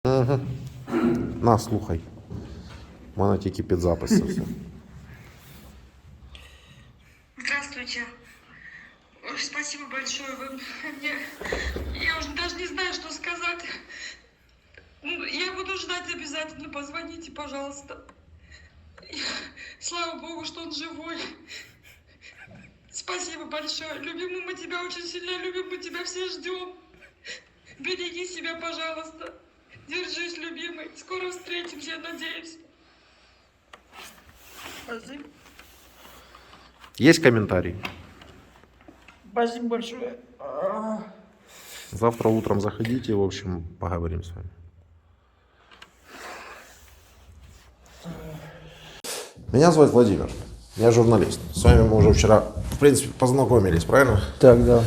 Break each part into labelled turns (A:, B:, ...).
A: Угу. На, слухай. У мене тільки під запис це все.
B: Здравствуйте. Ой, спасибо большое. Вы мне... Я уже даже не знаю, что сказать. Я буду ждать обязательно. Позвоните, пожалуйста. Слава Богу, что он живой. Спасибо большое. Любимый, мы тебя очень сильно любим. Мы тебя все ждем. Береги себя, пожалуйста. Держись, любимый. Скоро встретимся, я надеюсь. Спасибо.
A: Есть комментарий?
B: Спасибо большое.
A: Завтра утром заходите, в общем, поговорим с вами. Меня зовут Владимир, я журналист. С вами мы уже вчера, в принципе, познакомились, правильно?
C: Так, да.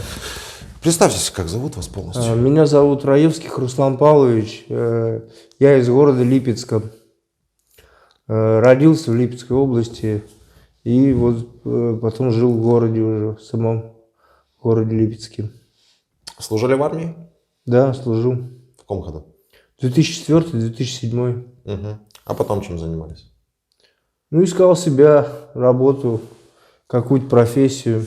A: Представьтесь, как зовут вас полностью?
C: Меня зовут Раевских Руслан Павлович. Я из города Липецка. Родился в Липецкой области и вот потом жил в городе уже, в самом городе Липецке.
A: Служили в армии?
C: Да, служу.
A: В каком году?
C: 2004-2007.
A: Угу. А потом чем занимались?
C: Ну, искал себя, работу, какую-то профессию.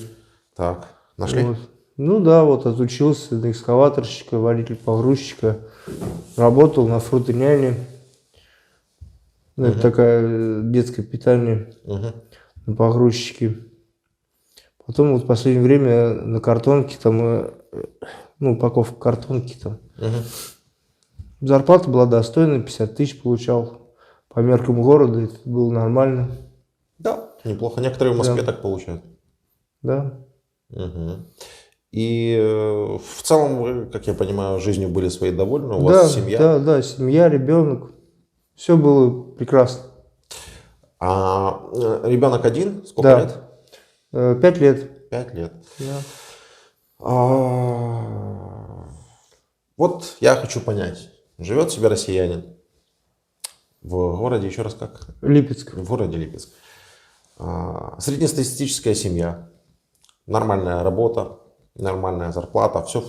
A: Так, нашли?
C: Вот. Ну да, вот отучился на экскаваторщика, водитель-погрузчика. Работал на фрутоняне. Ну, это такая детское питание на погрузчике. Потом вот в последнее время на картонке там, ну, упаковка картонки там. Зарплата была достойная, 50 тысяч получал. По меркам города это было нормально.
A: Да, неплохо. Некоторые в Москве так получают.
C: Да.
A: Угу. И в целом вы, как я понимаю, жизнью были своей довольны? У вас семья?
C: Да, семья, ребенок. Все было прекрасно.
A: А ребенок один? Сколько лет?
C: 5 лет.
A: 5 лет.
C: Да.
A: Вот я хочу понять. Живет себе россиянин в городе, еще раз как?
C: Липецк.
A: В городе Липецк. Среднестатистическая семья, нормальная работа, нормальная зарплата, все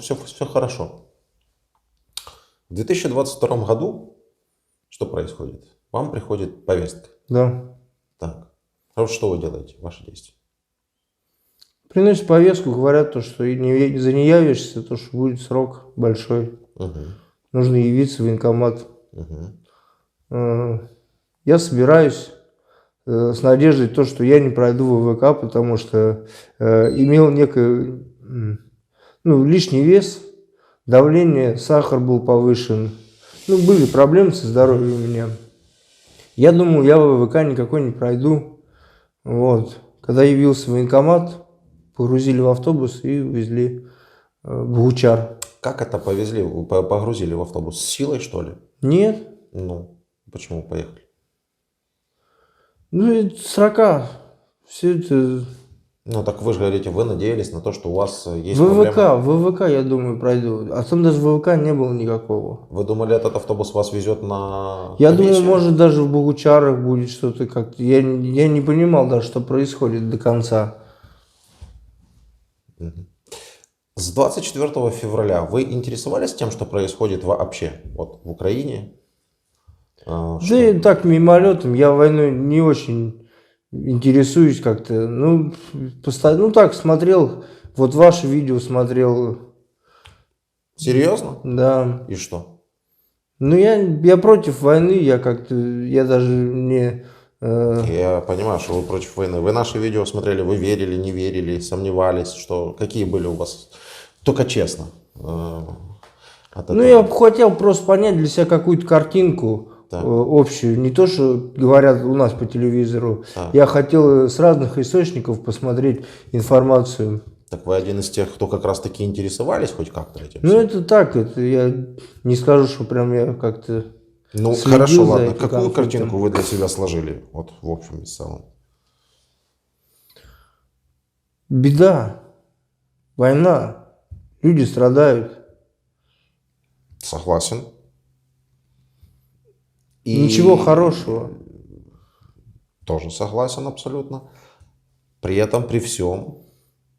A: хорошо. В 2022 году что происходит? Вам приходит повестка.
C: Да.
A: Так. Что вы делаете, ваши действия?
C: Приносят повестку, говорят, то, что за не явишься, то, что будет срок большой. Нужно явиться в военкомат. Я собираюсь с надеждой, то, что я не пройду в ВВК, потому что имел некий лишний вес, давление, сахар был повышен. Ну, были проблемы со здоровьем у меня. Я думал, я в ВВК никакой не пройду. Вот. Когда явился в военкомат, погрузили в автобус и увезли в Богучар.
A: Как это повезли? Погрузили в автобус? С силой, что ли?
C: Нет.
A: Ну, почему поехали?
C: Ну, это срока. Все это...
A: Ну, так вы же говорите, вы надеялись на то, что у вас есть проблема.
C: В ВВК, я думаю, пройду. А там даже в ВВК не было никакого.
A: Вы думали, этот автобус вас везет на
C: Я
A: комиссию?
C: думал, может, даже в Богучарах будет что-то как-то. Я не понимал даже, что происходит до конца.
A: С 24 февраля вы интересовались тем, что происходит вообще вот в Украине?
C: Да и так мимолетом. Я войной не очень интересуюсь как-то. Ну, постоянно, так смотрел. Вот ваше видео смотрел.
A: Серьезно?
C: Да.
A: И что?
C: Ну, я против войны. Я даже не...
A: Я понимаю, что вы против войны. Вы наши видео смотрели, вы верили, не верили, сомневались, что какие были у вас, только честно.
C: Я хотел просто понять для себя какую-то картинку общую. Не то, что говорят у нас по телевизору. Я хотел с разных источников посмотреть информацию.
A: Так вы один из тех, кто как раз таки интересовались хоть как-то этим?
C: Ну, это так. Это я не скажу, что прям я как-то...
A: Ну, хорошо, ладно. Какую картинку вы для себя сложили? Вот в общем и целом.
C: Беда. Война. Люди страдают.
A: Согласен.
C: И ничего хорошего.
A: Тоже согласен абсолютно. При этом, при всем,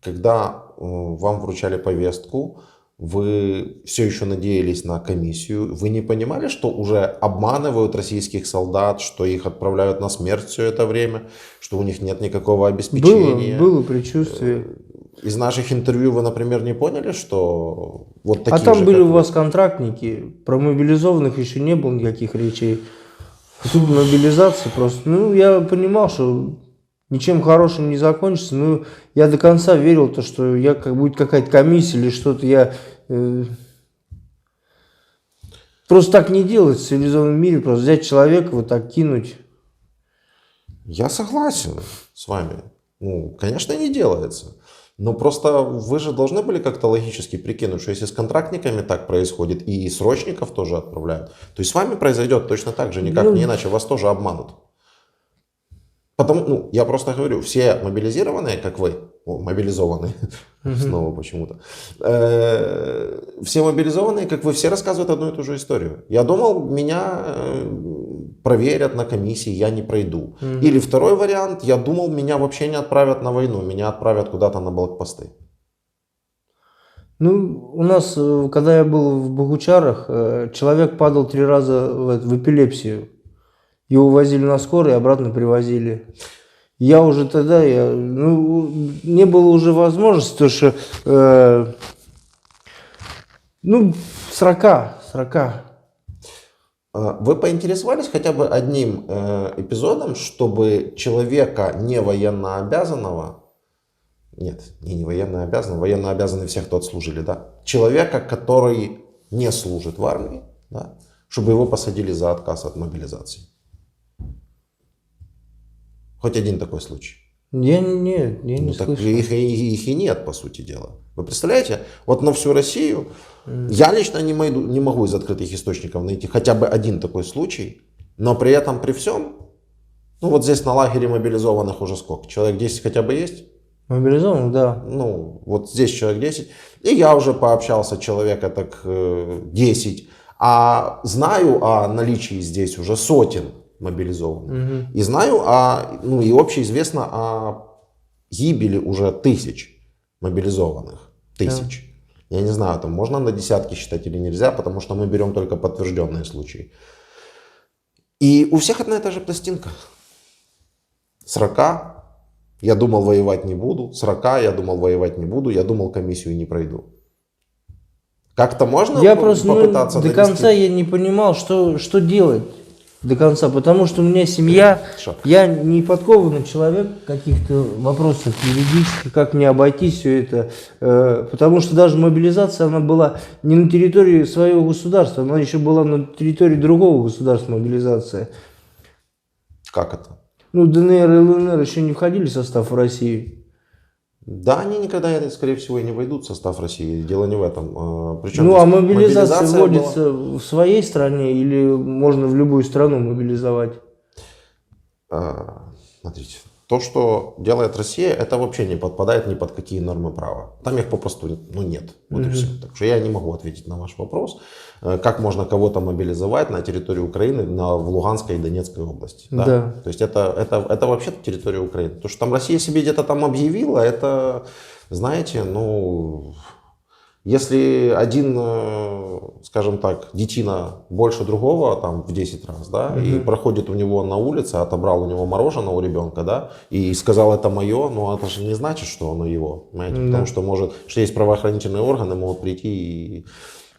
A: когда вам вручали повестку, вы все еще надеялись на комиссию, вы не понимали, что уже обманывают российских солдат, что их отправляют на смерть все это время, что у них нет никакого обеспечения?
C: Было предчувствие.
A: Из наших интервью вы, например, не поняли, что вот такие
C: А там
A: же,
C: были
A: как
C: у
A: вы?
C: вас контрактники, про мобилизованных еще не было никаких речей. Тут мобилизация просто. Ну, я понимал, что ничем хорошим не закончится, но я до конца верил, то, что я, как будет какая-то комиссия или что-то, я просто так не делать в цивилизованном мире, просто взять человека, вот так кинуть.
A: Я согласен с вами. Ну, конечно, не делается. Но просто вы же должны были как-то логически прикинуть, что если с контрактниками так происходит и срочников тоже отправляют, то и с вами произойдет точно так же, никак не иначе, вас тоже обманут. Потому, ну, я просто говорю, все мобилизированные, как вы, мобилизованные, снова почему-то, все мобилизованные, как вы, все рассказывают одну и ту же историю. Я думал, меня проверят на комиссии, я не пройду. Или второй вариант, я думал, меня вообще не отправят на войну, меня отправят куда-то на блокпосты.
C: Ну, у нас, когда я был в Богучарах, человек падал 3 раза в эпилепсию. Его возили на скорой и обратно привозили. Я уже тогда, не было уже возможности, потому что, срока.
A: Вы поинтересовались хотя бы одним эпизодом, чтобы человека не военнообязанного, нет, не военнообязанного, военнообязанные все, кто отслужили, да, человека, который не служит в армии, да, чтобы его посадили за отказ от мобилизации? Хоть один такой случай.
C: Я не
A: Так
C: слышал.
A: их и нет, по сути дела. Вы представляете, вот на всю Россию я лично не могу из открытых источников найти хотя бы один такой случай, но при этом, при всем, ну вот здесь на лагере мобилизованных уже сколько? Человек 10 хотя бы есть?
C: Мобилизованных, да.
A: Ну, вот здесь человек 10. И я уже пообщался, человека так 10. А знаю о наличии здесь уже сотен мобилизованных. И знаю, и общеизвестно о гибели уже тысяч мобилизованных. Тысяч. Я не знаю, там можно на десятки считать или нельзя, потому что мы берем только подтвержденные случаи. И у всех одна и та же пластинка. Срока. Я думал, воевать не буду. Срока. Я думал, воевать не буду. Я думал, комиссию не пройду. Как-то можно
C: Я просто
A: попытаться
C: до конца я не понимал, что делать до конца, потому что у меня семья, я не подкованный человек в каких-то вопросах юридических, как мне обойти все это, потому что даже мобилизация, она была не на территории своего государства, она еще была на территории другого государства мобилизация.
A: Как это?
C: Ну, ДНР и ЛНР еще не входили в состав России.
A: Да, они никогда, скорее всего, и не войдут в состав России. Дело не в этом. Причем
C: ну, а мобилизация
A: была...
C: вводится в своей стране или можно в любую страну мобилизовать?
A: Смотрите, то, что делает Россия, это вообще не подпадает ни под какие нормы права. Там их попросту нет. Вот и все. Так что я не могу ответить на ваш вопрос. Как можно кого-то мобилизовать на территории Украины в Луганской и Донецкой области. Да?
C: Да.
A: То есть это вообще-то территория Украины. То, что там Россия себе где-то там объявила, это, знаете, если один, скажем так, детина больше другого там в 10 раз, да, и проходит у него на улице, отобрал у него мороженое у ребенка, да, и сказал, это мое, но это же не значит, что оно его, понимаете, потому что есть правоохранительные органы, могут прийти и...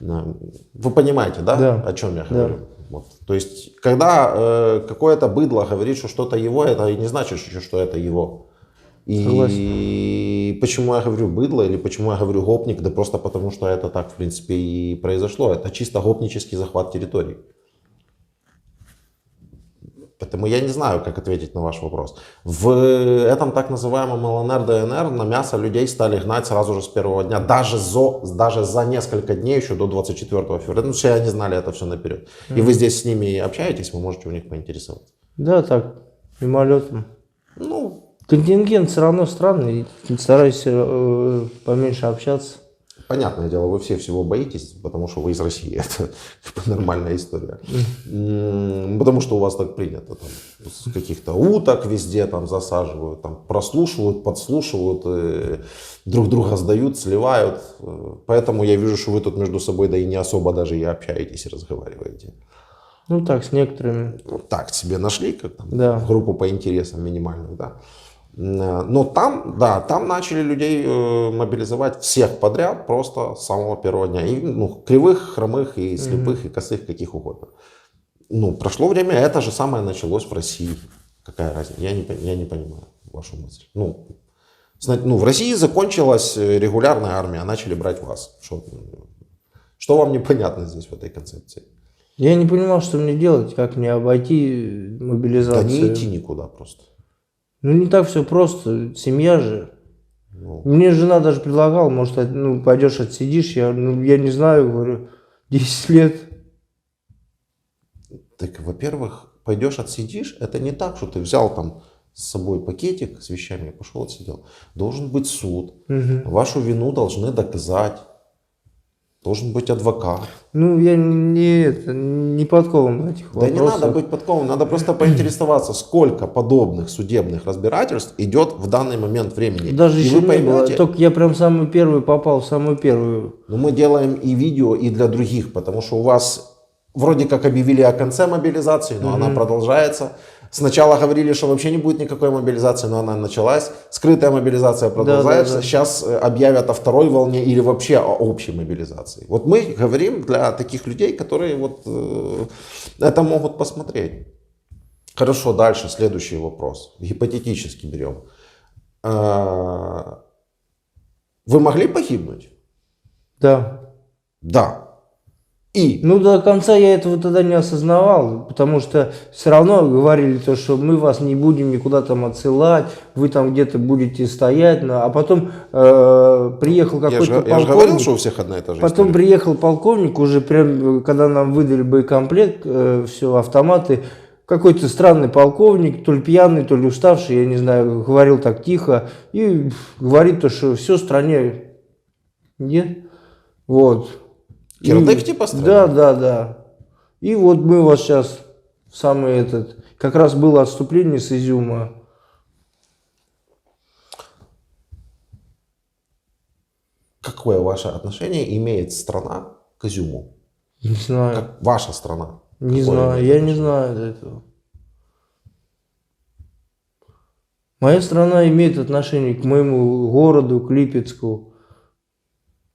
A: Вы понимаете, да, о чем я говорю? Вот. То есть, когда какое-то быдло говорит, что что-то его, это и не значит, что это его. И почему я говорю быдло или почему я говорю гопник, да просто потому, что это так, в принципе, и произошло. Это чисто гопнический захват территорий. Поэтому я не знаю, как ответить на ваш вопрос. В этом так называемом ЛНР, ДНР на мясо людей стали гнать сразу же с первого дня, даже за несколько дней еще до 24 февраля. Ну, все они знали это все наперед. И вы здесь с ними общаетесь, вы можете у них поинтересоваться.
C: Да, так, мимолетом.
A: Ну,
C: контингент все равно странный, стараюсь поменьше общаться.
A: понятное дело, вы все всего боитесь, потому что вы из России. Это как бы нормальная история. Потому что у вас так принято. Там, с каких-то уток везде там засаживают, там, прослушивают, подслушивают, друг друга сдают, сливают. Поэтому я вижу, что вы тут между собой, да и не особо даже и общаетесь, и разговариваете.
C: Ну так, с некоторыми.
A: Ну, так себе нашли, как там,
C: Да.
A: группу по интересам минимальную, да. Но там, да, там начали людей мобилизовать всех подряд просто с самого первого дня. И, ну, кривых, хромых, и слепых, и косых, каких угодно. Ну, прошло время, это же самое началось в России. Какая разница? Я не понимаю вашу мысль. Ну, в России закончилась регулярная армия, начали брать вас. Что вам непонятно здесь в этой концепции?
C: Я не понимал, что мне делать, как мне обойти
A: Да
C: мобилизацию.
A: не идти никуда просто.
C: Ну не так все просто, семья же.
A: Ну,
C: Мне жена даже предлагала, может, ну, пойдешь отсидишь, я не знаю, говорю, 10 лет.
A: так, во-первых, пойдешь отсидишь, это не так, что ты взял там с собой пакетик с вещами и пошел отсидел. Должен быть суд, вашу вину должны доказать, должен быть адвокат.
C: Ну, я не подкован в этих
A: Да
C: вопросах.
A: не надо быть подкованным, надо просто поинтересоваться, сколько подобных судебных разбирательств идет в данный момент времени.
C: Даже
A: и
C: еще
A: вы
C: не было,
A: поймете,
C: только я прям самый первый попал в самую первую.
A: но мы делаем и видео, и для других, потому что у вас вроде как объявили о конце мобилизации, но она продолжается. Сначала говорили, что вообще не будет никакой мобилизации, но она началась. Скрытая мобилизация продолжается.
C: Да.
A: Сейчас объявят о второй волне или вообще о общей мобилизации. Вот мы говорим для таких людей, которые вот это могут посмотреть. Хорошо, дальше следующий вопрос. Гипотетически берем. Вы могли погибнуть?
C: Да.
A: Да. И
C: Ну, до конца я этого тогда не осознавал, потому что все равно говорили то, что мы вас не будем никуда там отсылать, вы там где-то будете стоять, а потом приехал какой-то
A: я же
C: полковник.
A: говорил, что у всех одна и та же
C: Потом
A: история.
C: приехал полковник, уже прям, когда нам выдали боекомплект, все, автоматы, какой-то странный полковник, то ли пьяный, то ли уставший, я не знаю, говорил так тихо, и говорит то, что все в стране нет, вот.
A: Кирдык
C: И-
A: типа страны?
C: Да. И вот мы вас сейчас, самый как раз было отступление с Изюма.
A: Какое ваше отношение имеет страна к Изюму?
C: Не знаю,
A: Как ваша страна?
C: не
A: Какое
C: знаю,
A: имеет
C: я не
A: отношение?
C: знаю этого. Моя страна имеет отношение к моему городу, к Липецку,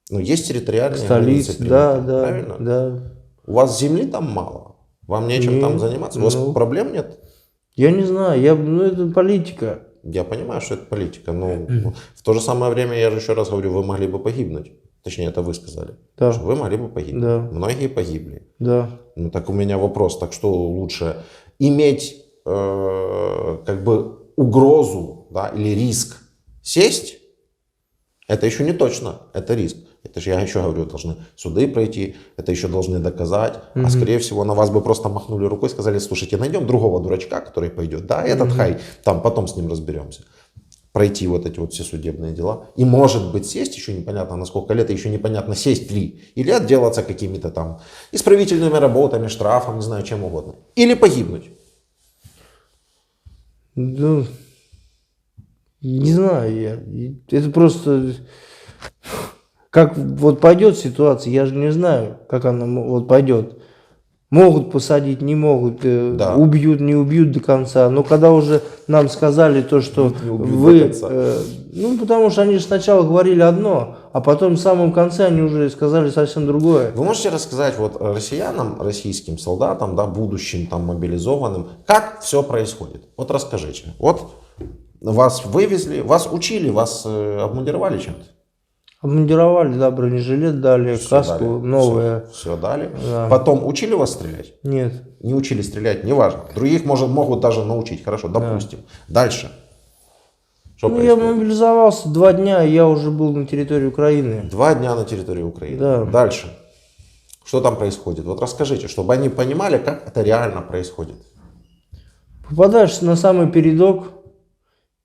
A: Ну, есть
C: к
A: территориальные границы
C: столице. Да,
A: приняты, правильно?
C: да.
A: У вас земли там мало. Вам нечем там
C: Нет,
A: заниматься? У вас
C: ну.
A: проблем нет?
C: Я не знаю, это политика.
A: Я понимаю, что это политика, но в то же самое время, я же еще раз говорю, вы могли бы погибнуть. Точнее, это вы сказали.
C: Да.
A: Что вы могли бы погибнуть.
C: Да.
A: Многие погибли.
C: Да.
A: Ну, так у меня вопрос. Так что лучше иметь как бы угрозу, да, или риск сесть? Это еще не точно. Это риск. Это же, я еще говорю, должны суды пройти, это еще должны доказать. А скорее всего на вас бы просто махнули рукой и сказали, слушайте, найдем другого дурачка, который пойдет. Да, этот хай, там потом с ним разберемся. Пройти вот эти вот все судебные дела. И может быть сесть, еще непонятно на сколько лет, и еще непонятно сесть ли. Или отделаться какими-то там исправительными работами, штрафом, не знаю, чем угодно. Или погибнуть.
C: Ну, не знаю я. Это просто... Как вот пойдет ситуация, я же не знаю, как она вот пойдет. Могут посадить, не могут,
A: Да.
C: убьют, не убьют до конца. Но когда уже нам сказали то, что
A: Не убьют
C: вы...
A: до конца.
C: ну, потому что они же сначала говорили одно, а потом в самом конце они уже сказали совсем другое.
A: Вы можете рассказать вот россиянам, российским солдатам, да, будущим там мобилизованным, как все происходит? Вот расскажите. Вот вас вывезли, вас учили, вас обмундировали чем-то?
C: Обмундировали, да, бронежилет дали,
A: Всё
C: каску
A: дали,
C: новая.
A: Все дали.
C: Да.
A: Потом учили вас стрелять?
C: Нет.
A: Не учили стрелять, неважно. Других могут даже научить. Хорошо, допустим. Дальше. Что
C: Ну, я
A: происходит?
C: мобилизовался 2 дня, и я уже был на территории Украины.
A: 2 дня на территории Украины.
C: Да.
A: Дальше. Что там происходит? Вот расскажите, чтобы они понимали, как это реально происходит.
C: Попадаешь на самый передок,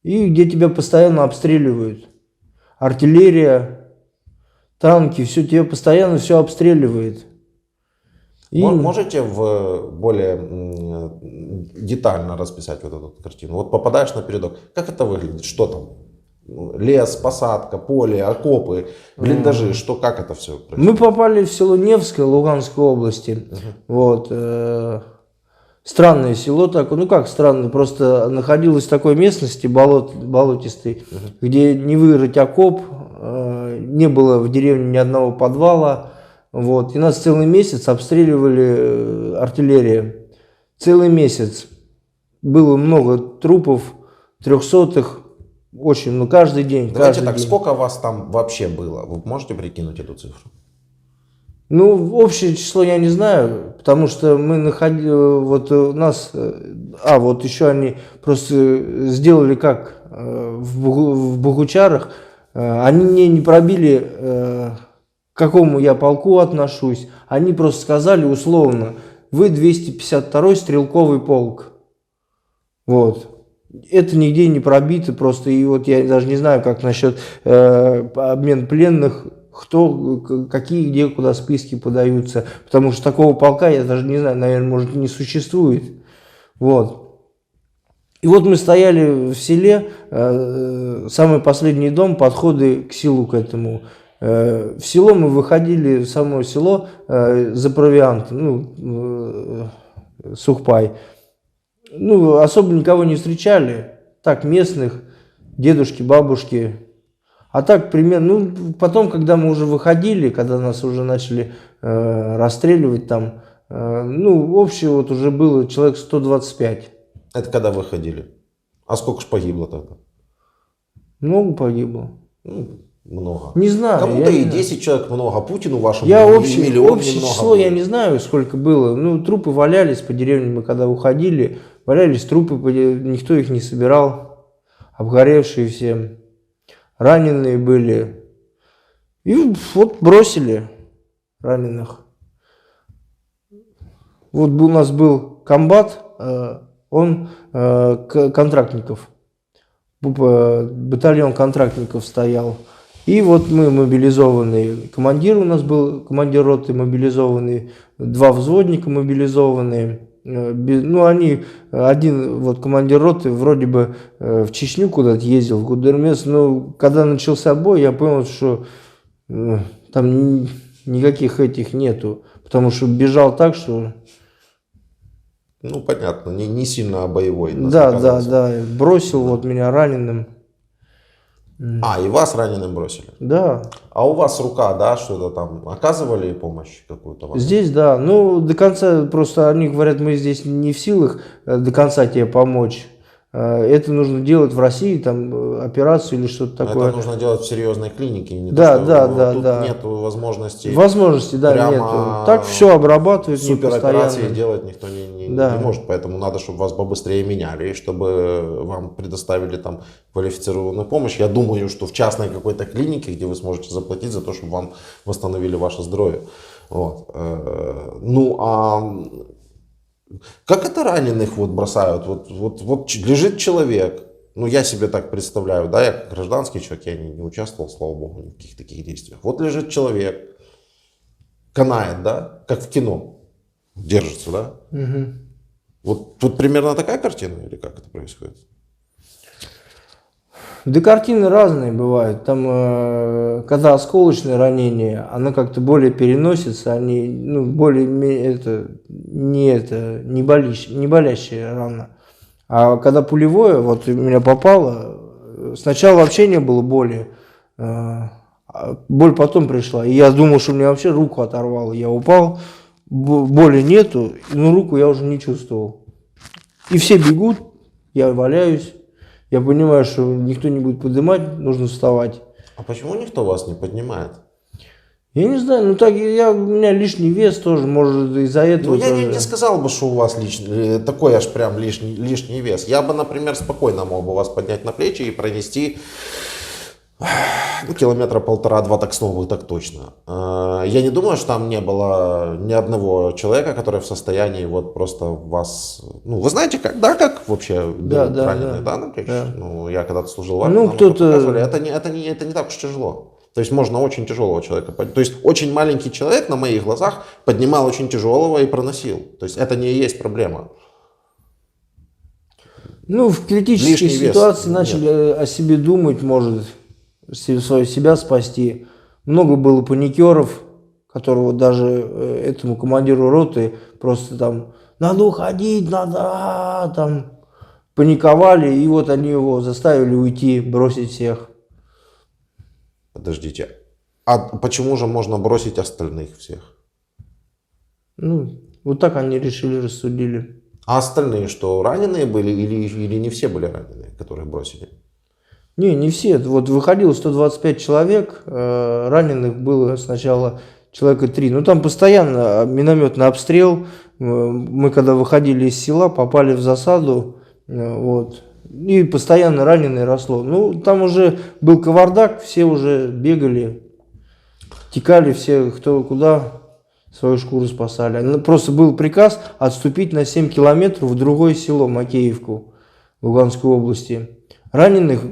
C: и где тебя постоянно обстреливают. Артиллерия, танки, все, тебе постоянно все обстреливает. И...
A: Можете более детально расписать вот эту картину? Вот попадаешь на передок, как это выглядит, что там? Лес, посадка, поле, окопы, блиндажи, что, как это все происходит?
C: Мы попали в село Невское Луганской области. Вот. Странное село такое, ну как странное, просто находилось в такой местности болотистой, где не вырыть окоп, не было в деревне ни одного подвала. Вот. И нас целый месяц обстреливали артиллерия. Целый месяц. Было много трупов, 300-х. Очень, ну каждый день.
A: Давайте
C: каждый
A: так,
C: день.
A: сколько вас там вообще было? Вы можете прикинуть эту цифру?
C: Ну, общее число я не знаю, потому что мы находили, вот у нас, вот еще они просто сделали как в Богучарах, они мне не пробили, к какому я полку отношусь, они просто сказали условно, вы 252-й стрелковый полк. Вот. Это нигде не пробито просто, и вот я даже не знаю, как насчет обмен пленных, кто, какие, где, куда списки подаются, потому что такого полка, я даже не знаю, наверное, может, не существует. Вот. И вот мы стояли в селе, самый последний дом, подходы к селу к этому. В село мы выходили, в само село, за провиантом, сухпай. Ну, особо никого не встречали, так, местных, дедушки, бабушки. А так, примерно, ну, потом, когда мы уже выходили, когда нас уже начали расстреливать там, общее вот уже было человек 125.
A: Это когда выходили? А сколько ж погибло тогда?
C: Много погибло.
A: Много.
C: Не знаю.
A: Кому-то и 10 человек много, Путину вашему
C: Я
A: общее
C: общее число я не знаю, сколько было. Ну, трупы валялись по деревне, мы когда уходили, валялись трупы, никто их не собирал, обгоревшие все, раненые были. И вот бросили раненых. Вот у нас был комбат, он контрактников, батальон контрактников стоял. И вот мы мобилизованные, командир у нас был, командир роты мобилизованный, 2 взводника мобилизованные. Ну, они, один вот командир роты вроде бы в Чечню куда-то ездил, в Гудермес, но когда начался бой, я понял, что там никаких этих нету, потому что бежал так, что...
A: Ну, понятно, не сильно боевой.
C: Да, бросил вот меня раненым.
A: А, и вас раненым бросили?
C: Да.
A: А у вас рука, да, что-то там, оказывали помощь какую-то вам?
C: Здесь, да, ну, до конца, просто они говорят, мы здесь не в силах до конца тебе помочь. Это нужно делать в России, там, операцию или что-то такое.
A: Это нужно делать в серьезной клинике. Не
C: Да,
A: то,
C: да.
A: Тут нет возможности.
C: Возможности, да,
A: прямо
C: нету. Так все обрабатывают
A: супероперации
C: постоянно.
A: делать никто не
C: Да.
A: может, поэтому надо, чтобы вас побыстрее меняли, и чтобы вам предоставили там квалифицированную помощь. Я думаю, что в частной какой-то клинике, где вы сможете заплатить за то, чтобы вам восстановили ваше здоровье. Вот. Ну, а как это раненых вот бросают? Вот лежит человек, ну я себе так представляю, да, я как гражданский человек, я не участвовал, слава богу, ни в каких таких действиях. Вот лежит человек, канает, да, как в кино, держится, да?
C: Угу.
A: Вот тут примерно такая картина или как это происходит?
C: Да картины разные бывают. Там, когда осколочное ранение, оно как-то более переносится, они, ну, более не болящая рана. А когда пулевое, вот у меня попало, сначала вообще не было боли, боль потом пришла. И я думал, что мне вообще руку оторвало. Я упал, боли нету, но руку я уже не чувствовал. И все бегут, я валяюсь. Я понимаю, что никто не будет поднимать, нужно вставать.
A: А почему никто вас не поднимает?
C: Я не знаю, ну так у меня лишний вес тоже, может из-за этого.
A: Ну, я
C: тоже.
A: не сказал бы, что у вас такой аж прям лишний вес. Я бы, например, спокойно мог бы вас поднять на плечи и пронести километра 1,5-2 так снова, так точно. Я не думаю, что там не было ни одного человека, который в состоянии вот просто вас... Ну, вы знаете, как вообще раненые, да, на плечи?
C: Да.
A: Ну, я когда-то служил в армии,
C: Ну,
A: нам
C: кто-то...
A: показывали, это не так уж тяжело. То есть можно очень тяжелого человека. То есть очень маленький человек на моих глазах поднимал очень тяжелого и проносил. То есть это не есть проблема.
C: Ну, в критической
A: Лишний вес
C: ситуации
A: нет.
C: начали о себе думать, может, себя спасти. Много было паникеров, которые вот даже этому командиру роты просто там надо уходить, надо, там паниковали, и вот они его заставили уйти, бросить всех.
A: Подождите. А почему же можно бросить остальных всех?
C: Ну, вот так они решили, рассудили.
A: А остальные что, раненые были или не все были раненые, которых бросили?
C: Не все. Вот выходило 125 человек, раненых было сначала человека 3. Ну, там постоянно минометный обстрел. Мы когда выходили из села, попали в засаду, вот. И постоянно раненые росло. Ну, там уже был кавардак, все уже бегали, текали все, кто куда, свою шкуру спасали. Просто был приказ отступить на 7 километров в другое село, Макеевку, в Луганской области. Раненых,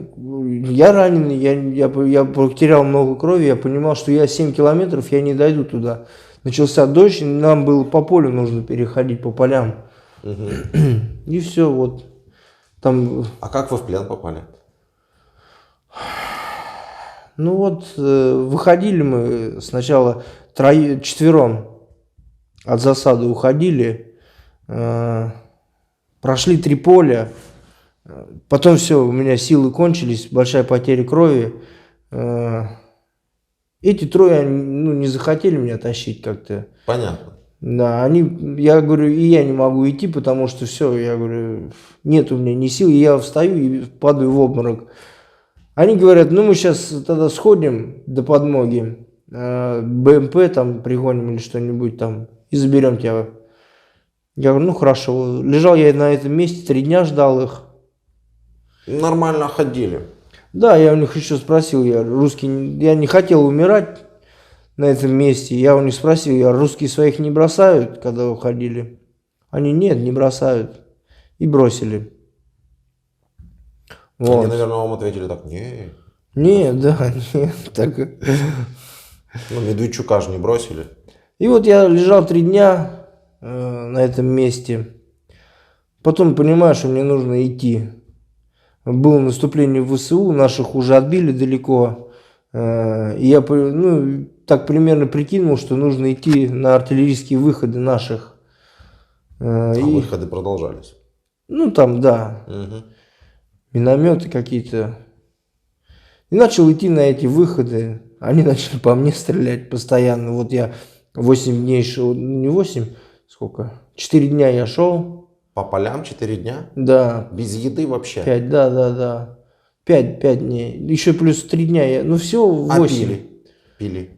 C: я раненый, я потерял много крови, я понимал, что я 7 километров, я не дойду туда. Начался дождь, нам было по полю нужно переходить, по полям. И все, вот. Там,
A: А как вы в плен попали?
C: ну вот, выходили мы сначала четвером от засады уходили, прошли 3 поля, потом все, у меня силы кончились, большая потеря крови. Эти трое, ну, не захотели меня тащить как-то.
A: Понятно.
C: Да, я говорю, и я не могу идти, потому что все, я говорю, нет у меня ни сил, и я встаю и падаю в обморок. Они говорят, ну мы сейчас тогда сходим до подмоги, БМП там пригоним или что-нибудь там, и заберем тебя. Я говорю, ну хорошо. Лежал я на этом месте, 3 дня ждал их.
A: Нормально ходили.
C: Да, я у них еще спросил, я не хотел умирать на этом месте. Я у них спросил, русские своих не бросают, когда уходили? Они, нет, не бросают. И бросили. Вот.
A: Они, наверное, вам ответили так, не.
C: Нет, да, нет. Так.
A: Ну, Медведчука же не бросили.
C: И вот я лежал 3 дня на этом месте. Потом понимаю, что мне нужно идти. Было наступление в ВСУ, наших уже отбили далеко. И я, ну, так примерно прикинул, что нужно идти на артиллерийские выходы наших.
A: Выходы продолжались.
C: Ну, там, да.
A: Угу.
C: Минометы какие-то. И начал идти на эти выходы. Они начали по мне стрелять постоянно. Вот я 8 дней шел, не 8, сколько? 4 дня я шел.
A: По полям 4 дня?
C: Да.
A: Без еды вообще?
C: 5, да. 5 дней. Еще плюс 3 дня. Ну, всего 8.
A: А пили?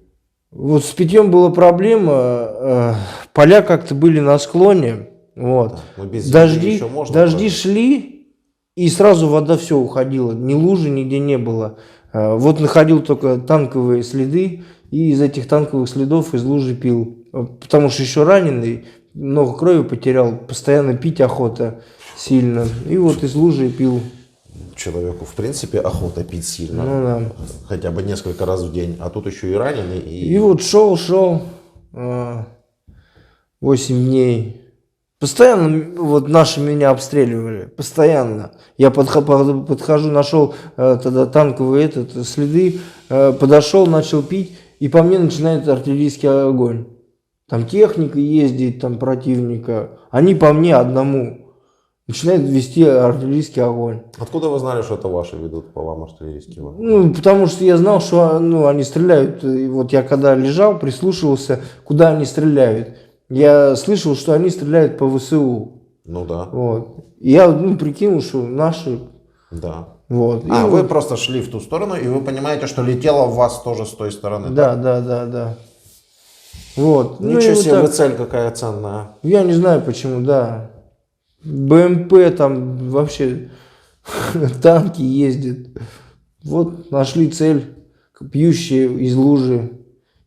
C: Вот с питьем была проблема. Поля как-то были на склоне. Вот.
A: Да, но без еды еще можно
C: дожди шли, и сразу вода все уходила. Ни лужи нигде не было. Вот находил только танковые следы, и из этих танковых следов из лужи пил. Потому что еще раненый, много крови потерял, постоянно пить охота сильно. И вот из лужи пил.
A: Человеку, в принципе, охота пить сильно.
C: Ну, да.
A: Хотя бы несколько раз в день. А тут еще и раненый.
C: И вот шел 8 дней. Постоянно вот наши меня обстреливали. Постоянно. Я подхожу, нашел тогда танковые следы, подошел, начал пить, и по мне начинает артиллерийский огонь. Там техника ездит, там противника. Они по мне одному начинают вести артиллерийский огонь.
A: Откуда вы знали, что это ваши ведут по вам артиллерийский огонь?
C: Ну, потому что я знал, что они стреляют. И вот я когда лежал, прислушивался, куда они стреляют. Я слышал, что они стреляют по ВСУ.
A: Ну да.
C: Вот. И я прикинул, что наши.
A: Да.
C: Вот. И
A: вы просто шли в ту сторону, и вы понимаете, что летело в вас тоже с той стороны.
C: Да. Вот.
A: Ничего
C: вот
A: себе,
C: так.
A: вы цель какая ценная.
C: Я не знаю почему, да. БМП там вообще танки ездят. Вот нашли цель, пьющие из лужи.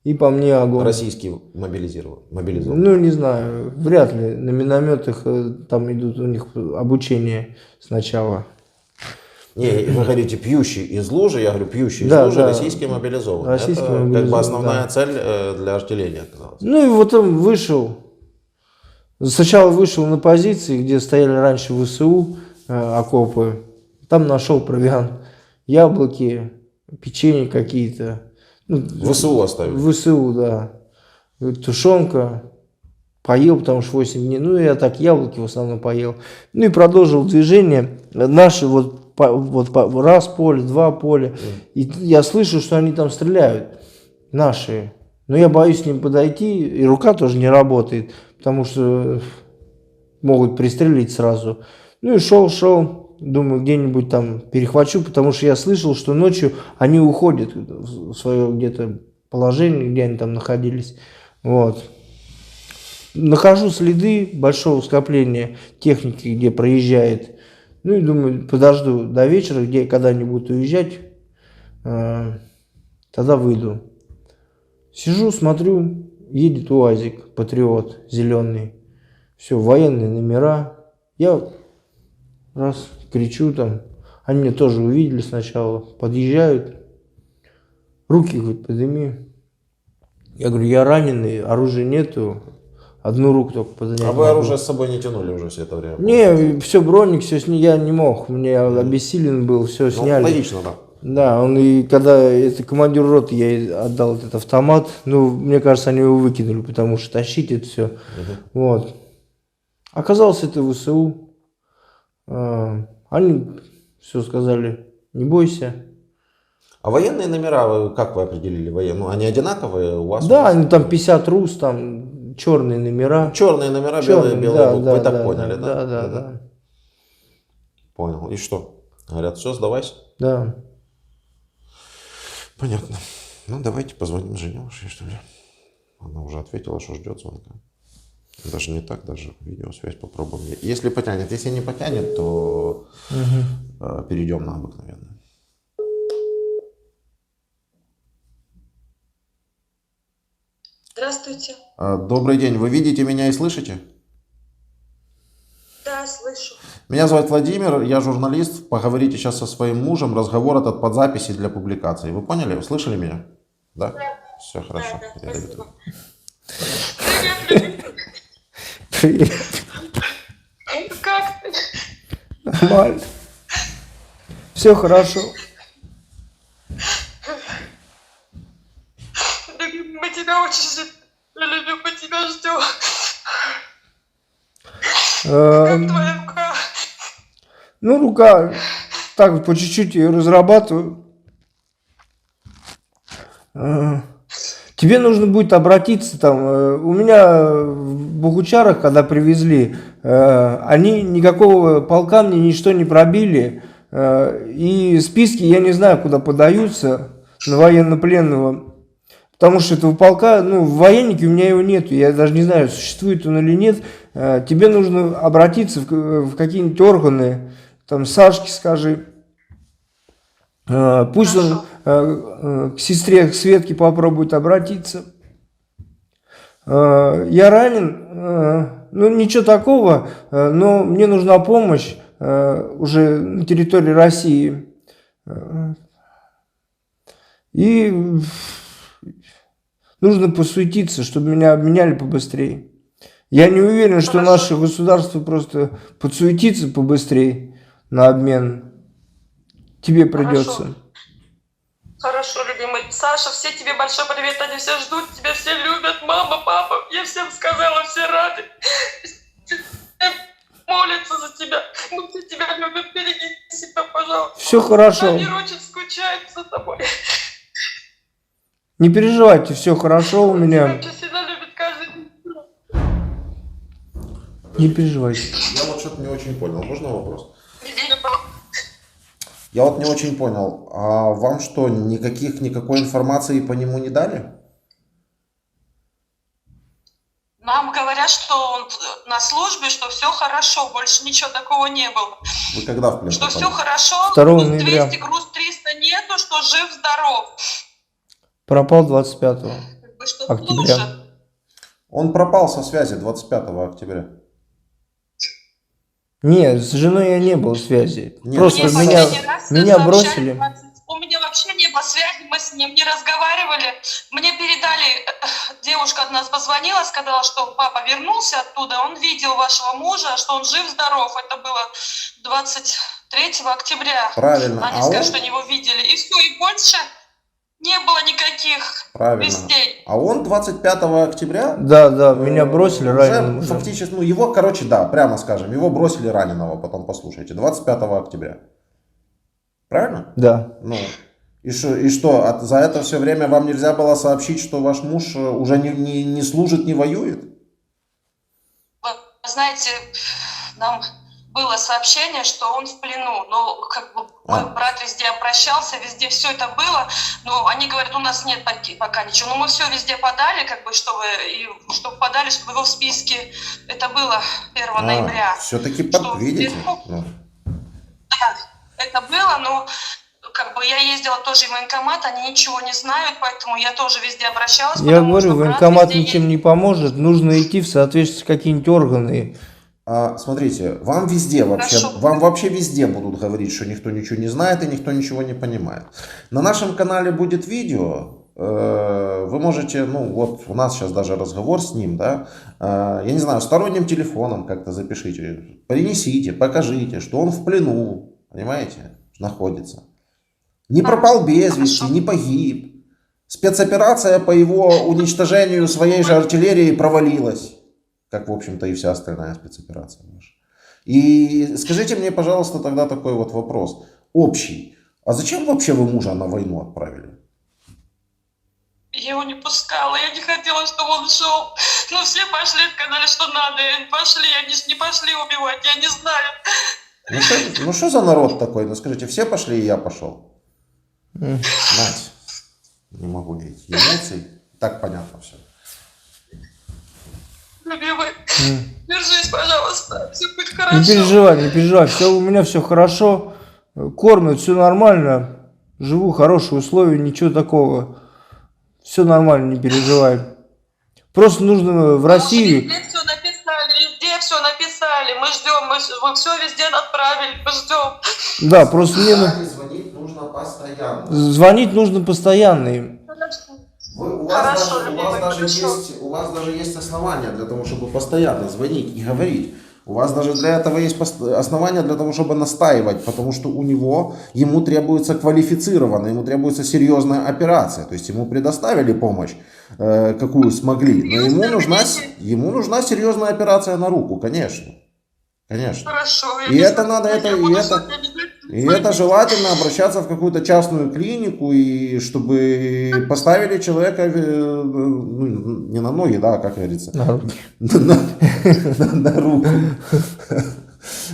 C: И по мне огонь.
A: Российский мобилизован.
C: Ну, не знаю, вряд ли. На минометах там идут у них обучение сначала.
A: Не, вы говорите, пьющий из лужи, я говорю, пьющий из
C: Да,
A: лужи,
C: да.
A: российские мобилизованные.
C: Российские
A: Это как бы
C: мобилизованные,
A: основная
C: да.
A: цель для артиллерии оказалась.
C: Ну и вот он вышел. Сначала вышел на позиции, где стояли раньше ВСУ, окопы. Там нашел провиант. Яблоки, печенье какие-то. Ну,
A: ВСУ оставили.
C: ВСУ, да. Тушенка. Поел, потому что 8 дней. Ну, я так яблоки в основном поел. Ну и продолжил движение. Наши раз поле, два поля. И я слышу, что они там стреляют. Наши. Но я боюсь к ним подойти. И рука тоже не работает. Потому что могут пристрелить сразу. Ну и шел. Думаю, где-нибудь там перехвачу. Потому что я слышал, что ночью они уходят в свое где-то положение, где они там находились. Вот. Нахожу следы большого скопления техники, где проезжает. Ну и думаю, подожду до вечера, когда они будут уезжать, тогда выйду. Сижу, смотрю, едет УАЗик, Патриот, зеленый. Все, военные номера. Я раз кричу там. Они меня тоже увидели сначала. Подъезжают. Руки, говорит, подними. Я говорю, я раненый, оружия нету. Одну руку только поднять.
A: А вы оружие с собой не тянули уже все это время?
C: Не, все, броник, все я не мог. Мне обессилен был, все
A: Ну,
C: сняли.
A: логично, да.
C: Да, он и когда это командир роты, я ей отдал этот автомат. Ну, мне кажется, они его выкинули, потому что тащить это все. Вот. Оказалось, это ВСУ. Они все сказали, не бойся.
A: А военные номера, как вы определили? Ну, они одинаковые у вас?
C: Да, они там 50 РУС, там черные номера.
A: Черные номера,
C: Черные,
A: белые
C: да,
A: буквы.
C: да,
A: Вы так
C: да,
A: поняли, да?
C: Да.
A: Понял. И что? Говорят, все, сдавайся?
C: Да.
A: Понятно. Ну, давайте позвоним Жене уже, что ли. Она уже ответила, что ждет звонка. Даже не так, даже видеосвязь попробуем. Если потянет. Если не потянет, то перейдем на обыкновенную.
B: Здравствуйте.
A: Добрый день. Вы видите меня и слышите?
B: Да, слышу.
A: Меня зовут Владимир, я журналист. Поговорите сейчас со своим мужем. Разговор этот под записи для публикации. Вы поняли? Услышали меня? Да? Все хорошо.
B: Да,
A: Я
B: спасибо.
A: иду.
C: Привет.
B: Как ты?
C: Нормально. Все хорошо.
B: Мы тебя очень любим, мы тебя ждем. Как твоя рука?
C: Ну, рука, так вот по чуть-чуть ее разрабатываю. Тебе нужно будет обратиться там. У меня в Богучарах, когда привезли, они никакого полка мне ничто не пробили. И списки я не знаю, куда подаются на военнопленного. Потому что этого полка, ну, в военнике у меня его нету. Я даже не знаю, существует он или нет. Тебе нужно обратиться в какие-нибудь органы. Там Сашке скажи. Пусть
B: Хорошо.
C: он к сестре, к Светке попробует обратиться. Я ранен, ну ничего такого, но мне нужна помощь уже на территории России. И нужно посуетиться, чтобы меня обменяли побыстрее. Я не уверен, что
B: Хорошо.
C: наше государство просто подсуетится побыстрее на обмен. Тебе придется.
B: Хорошо, любимый. Саша, все тебе большой привет, они все ждут тебя, все любят, мама, папа, я всем сказала, все рады. Все молятся за тебя. Мы все тебя любим, береги себя, пожалуйста.
C: Все хорошо.
B: Мир очень скучает за тобой.
C: Не переживайте, все хорошо у меня.
B: Тебя всегда любит каждый день.
C: Не переживайте.
A: Я вот что-то не очень понял. Можно вопрос? Я вот не очень понял. А вам что, никакой информации по нему не дали?
B: Нам говорят, что он на службе, что все хорошо, больше ничего такого не было.
A: Вы когда в плен
B: Что
A: попали?
B: все хорошо,
C: 2
B: груз
C: ноября.
B: 200, груз 300 нету, что жив-здоров.
C: Пропал 25
B: Как бы, что
C: октября.
B: лучше.
A: Он пропал со связи 25 октября.
C: Нет, с женой я не был в связи.
A: Нет,
C: Просто
A: мне
C: меня,
B: последний раз
C: меня
B: сообщали
C: бросили.
B: 20. У меня вообще не было связи, мы с ним не разговаривали. Мне передали, девушка одна позвонила, сказала, что папа вернулся оттуда, он видел вашего мужа, что он жив-здоров. Это было 23 октября.
A: Правильно.
B: Они
A: А
B: сказали,
A: он?
B: что они его видели. И все, и больше не было никаких
A: Правильно.
B: вестей.
A: А он 25 октября
C: Да, меня бросили раненым
A: уже
C: уже.
A: фактически, ну его, короче, да, прямо скажем, его бросили раненого, потом послушайте, 25 октября. Правильно?
C: Да.
A: Ну, и что, за это все время вам нельзя было сообщить, что ваш муж уже не служит, не воюет?
B: Вы знаете, нам было сообщение, что он в плену. Но как бы мой брат везде обращался, везде все это было. Но они говорят, у нас нет пока ничего. Но мы все везде подали, как бы, чтобы подали, чтобы его в списке. Это было 1 ноября.
A: Все-таки
B: Что
A: видите?
B: везде-
A: Ну,
B: Да, это было, но как бы я ездила тоже в военкомат, они ничего не знают, поэтому я тоже везде обращалась.
C: Я
B: потому
C: говорю,
B: что брат
C: военкомат
B: везде
C: ничем не поможет, нужно идти в соответствии с какие-нибудь органы.
A: смотрите, вам везде вообще,
B: Хорошо.
A: вам вообще везде будут говорить, что никто ничего не знает и никто ничего не понимает. На нашем канале будет видео, вы можете, ну вот у нас сейчас даже разговор с ним, да, я не знаю, сторонним телефоном как-то запишите, принесите, покажите, что он в плену, понимаете, находится. Не пропал без вести,
B: Хорошо.
A: не погиб. Спецоперация по его уничтожению своей же артиллерии провалилась. Как, в общем-то, и вся остальная спецоперация наша. И скажите мне, пожалуйста, тогда такой вот вопрос. Общий. А зачем вообще вы мужа на войну отправили?
B: Я его не пускала, я не хотела, чтобы он шел. Но все пошли, сказали, что надо. И пошли, они же не пошли убивать, я не знаю.
A: Ну что за народ такой? Ну скажите, все пошли и я пошел. Мать, не могу видеть эмоций. Так понятно все.
B: Любимый, держись, пожалуйста, все будет хорошо.
C: Не переживай, все, у меня все хорошо, кормят, все нормально, живу, хорошие условия, ничего такого, все нормально, не переживай. Просто нужно в Россию...
B: Везде все написали, мы ждем, мы все везде отправили, мы ждем.
C: Да, просто мне
A: Звонить нужно постоянно.
C: звонить нужно постоянно им.
A: У
B: Хорошо,
A: вас
B: любимый, хорошо.
A: даже есть основания для того, чтобы постоянно звонить и говорить. У вас даже для этого есть основания для того, чтобы настаивать, потому что ему требуется квалифицированно, ему требуется серьезная операция. То есть ему предоставили помощь, какую смогли, но ему нужна серьезная операция на руку, конечно. Конечно.
B: Хорошо.
A: И это надо, и это желательно обращаться в какую-то частную клинику, и чтобы поставили человека ну, не на ноги, да, как говорится,
C: На руки.
A: на руку.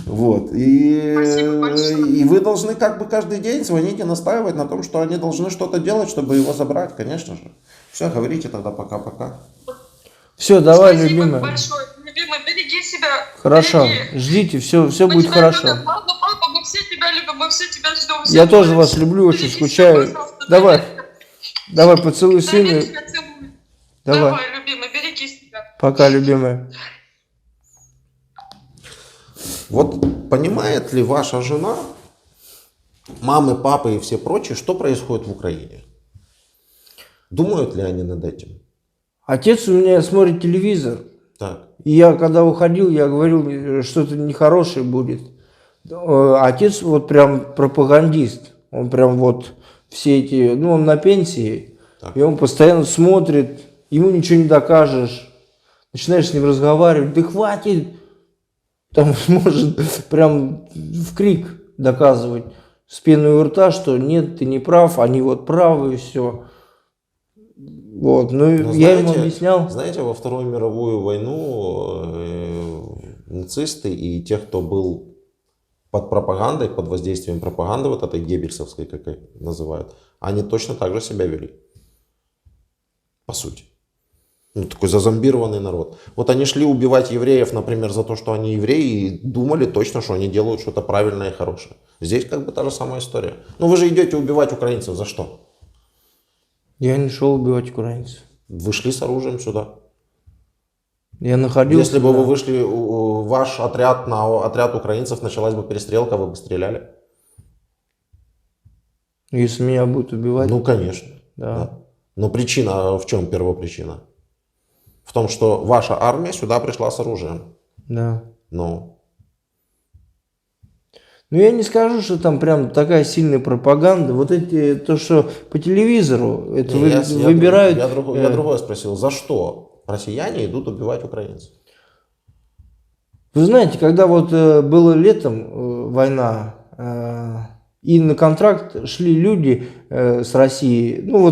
A: Вот.
B: Спасибо большое.
A: И вы должны как бы каждый день звонить и настаивать на том, что они должны что-то делать, чтобы его забрать, конечно же. Все, говорите тогда пока-пока.
C: Все, давай,
B: Спасибо
C: любимая.
B: большое. Любимый, береги себя.
C: Хорошо,
B: Береги.
C: ждите, все
B: Мы
C: будет
B: тебя
C: хорошо.
B: любим. Мама, папа, мы все тебя любим, мы все тебя ждем.
C: Я
B: Все
C: тоже
B: тебя
C: вас
B: любим.
C: люблю, очень
B: Береги
C: скучаю.
B: себя, пожалуйста.
C: Давай, поцелуй
B: Давид
C: сына.
B: тебя целует.
C: Давай,
B: Давай, любимый, береги себя.
C: пока, любимая.
A: Вот понимает ли ваша жена, мамы, папы и все прочие, что происходит в Украине? Думают ли они над этим?
C: Отец у меня смотрит телевизор.
A: Так.
C: И я когда уходил, я говорил, что-то нехорошее будет. Отец вот прям пропагандист. Он прям вот все эти... Ну, он на пенсии.
A: Так.
C: И он постоянно смотрит. Ему ничего не докажешь. Начинаешь с ним разговаривать. Да хватит! Там может прям в крик доказывать с пеной у рта, что нет, ты не прав, они вот правы, и все. Вот, ну
A: Но
C: я ему объяснял.
A: Знаете, во Вторую мировую войну нацисты и те, кто был под пропагандой, под воздействием пропаганды, вот этой геббельсовской, как ее называют, они точно так же себя вели. По сути. Ну, такой зазомбированный народ. Вот они шли убивать евреев, например, за то, что они евреи, и думали точно, что они делают что-то правильное и хорошее. Здесь как бы та же самая история. Ну вы же идете убивать украинцев за что?
C: Я не шел убивать украинцев.
A: Вы шли с оружием сюда.
C: Я находился...
A: Если бы
C: да.
A: вы вышли, ваш отряд на отряд украинцев, началась бы перестрелка, вы бы стреляли?
C: Если меня будут убивать,
A: Ну, конечно.
C: да.
A: Да. Но причина, в чем первопричина? В том, что ваша армия сюда пришла с оружием.
C: Да.
A: Ну,
C: Ну, я не скажу, что там прям такая сильная пропаганда. Вот эти, то, что по телевизору, это выбирают...
A: Я другое спросил. За что россияне идут убивать украинцев?
C: Вы знаете, когда вот было летом война, и на контракт шли люди с России, ну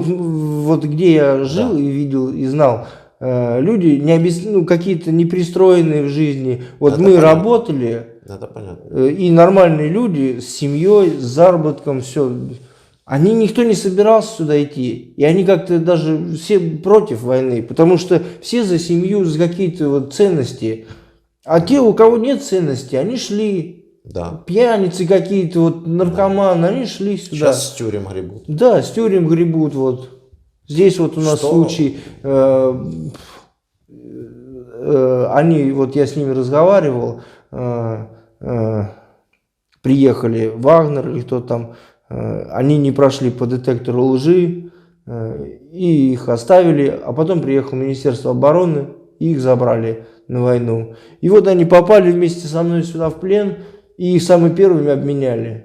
C: вот где я жил
A: Да.
C: и видел, и знал, люди какие-то непристроенные в жизни. Вот
A: Это
C: мы
A: понятно.
C: работали,
A: Это понятно.
C: и нормальные люди с семьей, с заработком, все. Никто не собирался сюда идти. И они как-то даже все против войны, потому что все за семью, за какие-то вот ценности. А те, у кого нет ценностей, они шли.
A: Да.
C: Пьяницы какие-то, вот наркоманы, они шли сюда.
A: Сейчас с тюрем гребут.
C: Да, с тюрем гребут. Вот. Здесь вот у нас
A: Что?
C: случай, они, вот я с ними разговаривал, приехали Вагнер или кто там, они не прошли по детектору лжи, и их оставили, а потом приехало Министерство обороны, и их забрали на войну. И вот они попали вместе со мной сюда в плен, и их самыми первыми обменяли.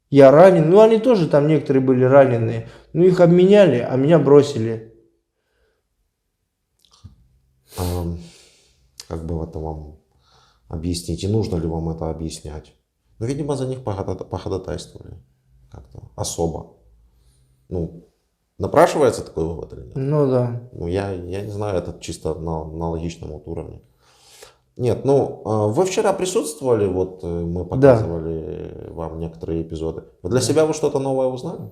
C: Я ранен, ну они тоже там некоторые были раненые, но их обменяли, а меня бросили.
A: Как бы это вам объяснить? И нужно ли вам это объяснять? Ну, видимо, за них походатайствовали как-то особо. Ну, напрашивается такой вывод или нет?
C: Ну да.
A: Ну, я не знаю, это чисто на логичном вот уровне. Нет, ну, вы вчера присутствовали, вот мы показывали вам некоторые эпизоды. Вы для себя вы что-то новое узнали?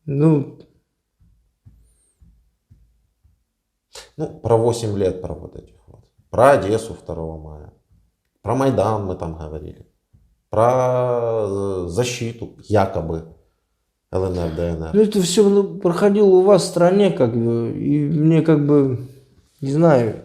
C: Ну,
A: Про 8 лет про вот этих вот. Про Одессу 2 мая. Про Майдан мы там говорили. Про защиту якобы ЛНР, ДНР.
C: ну это все проходило у вас в стране, как бы, и мне как бы, не знаю,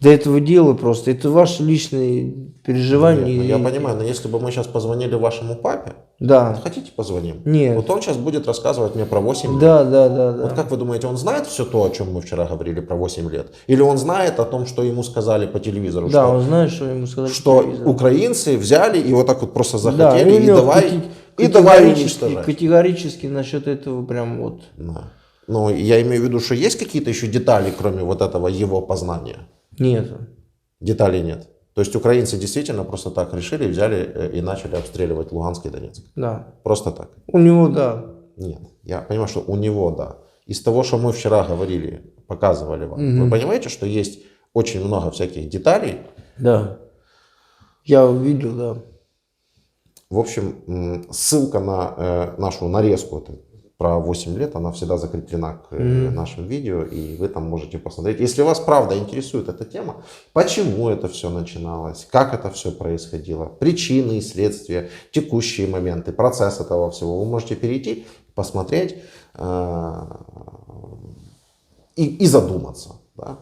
C: до этого дела просто. Это ваши личные переживания.
A: Нет, ну я понимаю, но если бы мы сейчас позвонили вашему папе,
C: Да.
A: хотите позвоним?
C: Нет.
A: Вот он сейчас будет рассказывать мне про 8 лет.
C: Да.
A: Вот как вы думаете, он знает все то, о чем мы вчера говорили про 8 лет? Или он знает о том, что ему сказали по телевизору?
C: Да,
A: что,
C: он знает, что ему сказали.
A: что
C: по телевизору.
A: украинцы взяли и вот так вот просто
C: Да,
A: захотели,
C: у
A: и
C: него
A: давай уничтожать.
C: категорически насчет этого прям вот.
A: Да. Но я имею в виду, что есть какие-то еще детали, кроме вот этого его познания?
C: Нет.
A: Деталей нет. То есть украинцы действительно просто так решили, взяли и начали обстреливать Луганск и Донецк.
C: Да.
A: Просто так.
C: У него, да.
A: Нет. Я понимаю, что у него, да. Из того, что мы вчера говорили, показывали вам, вы понимаете, что есть очень много всяких деталей.
C: Да. Я увидел, да.
A: В общем, ссылка на нашу нарезку про 8 лет, она всегда закреплена к нашим видео, и вы там можете посмотреть. Если вас правда интересует эта тема, почему это все начиналось, как это все происходило, причины и следствия, текущие моменты, процесс этого всего, вы можете перейти, посмотреть и задуматься. Да?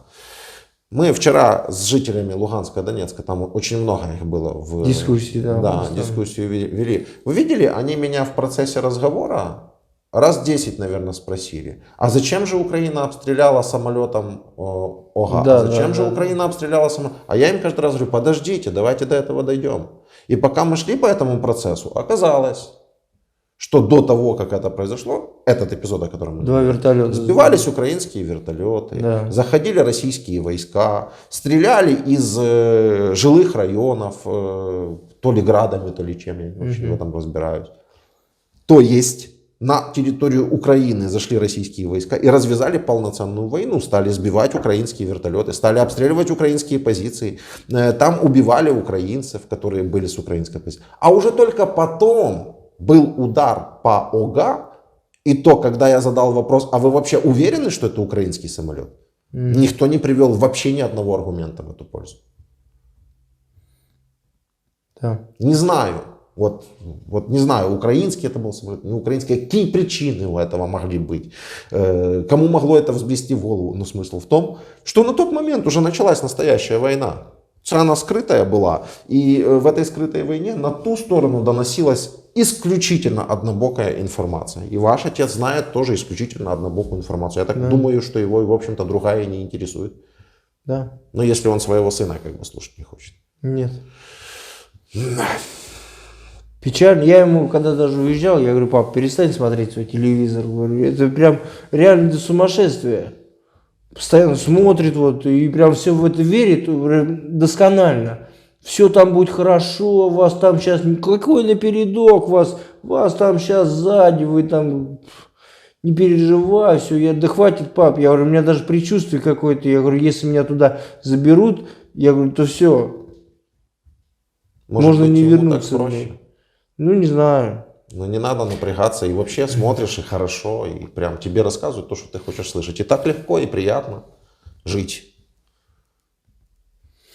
A: Мы вчера с жителями Луганска и Донецка, там очень много их было в
C: Дискуссии, да.
A: Да, дискуссию вели. Вы видели, они меня в процессе разговора раз 10, наверное, спросили, а зачем же Украина обстреляла самолетом ОГА?
C: Да,
A: А зачем
C: да,
A: же
C: да.
A: Украина обстреляла самолетом? А я им каждый раз говорю, подождите, давайте до этого дойдем. И пока мы шли по этому процессу, оказалось, что до того, как это произошло, этот эпизод, о котором мы
C: 2
A: говорим,
C: вертолета.
A: сбивались украинские вертолеты,
C: Да.
A: заходили российские войска, стреляли из жилых районов, то ли градами, то ли чем, я вообще в этом разбираюсь. То есть на территорию Украины зашли российские войска и развязали полноценную войну, стали сбивать украинские вертолеты, стали обстреливать украинские позиции, там убивали украинцев, которые были с украинской позиции. А уже только потом был удар по ОГА, и то, когда я задал вопрос, а вы вообще уверены, что это украинский самолет? Никто не привел вообще ни одного аргумента в эту пользу.
C: Да.
A: Не знаю. Вот не знаю, украинский это был самолет, не украинский, какие причины у этого могли быть, кому могло это взбрести в голову. Но смысл в том, что на тот момент уже началась настоящая война. Она скрытая была, и в этой скрытой войне на ту сторону доносилась исключительно однобокая информация. И ваш отец знает тоже исключительно однобокую информацию. Я так думаю, что его, в общем-то, другая не интересует.
C: Да.
A: Но если он своего сына как бы слушать не хочет.
C: Нет. Печально. Я ему, когда даже уезжал, я говорю: пап, перестань смотреть свой телевизор. Говорю, это прям реально до сумасшествия. Постоянно смотрит вот и прям все в это верит досконально. Все там будет хорошо, вас там сейчас какой напередок, вас там сейчас сзади, вы там не переживай, все, да хватит, пап. Я говорю, у меня даже предчувствие какое-то, я говорю, если меня туда заберут, я говорю, то все, можно
A: быть,
C: не
A: ему
C: вернуться.
A: так проще.
C: Ну, не знаю.
A: Но не надо напрягаться, и вообще смотришь, и хорошо, и прям тебе рассказывают то, что ты хочешь слышать. И так легко и приятно жить.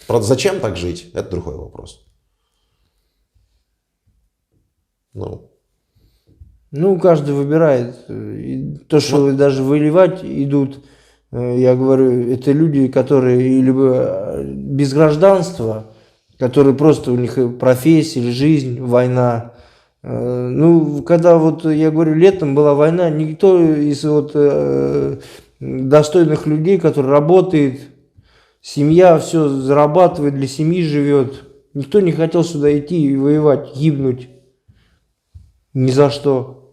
A: Правда, зачем так жить, это другой вопрос.
C: Ну, каждый выбирает. И то, что даже выливать идут, я говорю, это люди, которые либо без гражданства, которые просто у них профессия или жизнь, война. Ну, когда вот, я говорю, летом была война, никто из вот достойных людей, который работает, семья все зарабатывает, для семьи живет, никто не хотел сюда идти и воевать, гибнуть. Ни за что.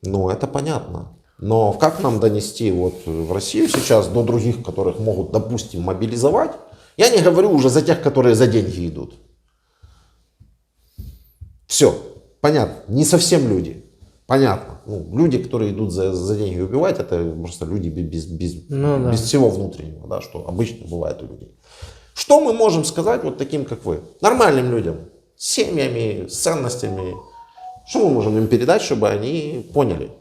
A: Ну, это понятно. Но как нам донести вот в Россию сейчас до других, которых могут, допустим, мобилизовать? Я не говорю уже за тех, которые за деньги идут. Все, понятно, не совсем люди. Понятно. Ну, люди, которые идут за деньги убивать, это просто люди без всего внутреннего, да, что обычно бывает у людей. Что мы можем сказать вот таким, как вы, нормальным людям, с семьями, с ценностями? Что мы можем им передать, чтобы они поняли?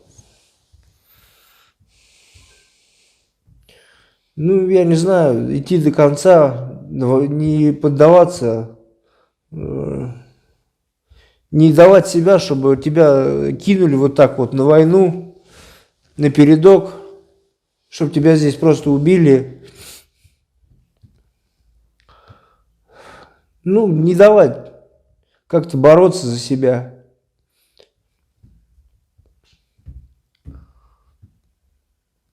C: Ну, я не знаю, идти до конца, не поддаваться, не давать себя, чтобы тебя кинули вот так вот на войну, напередок, чтобы тебя здесь просто убили. Ну, не давать, как-то бороться за себя.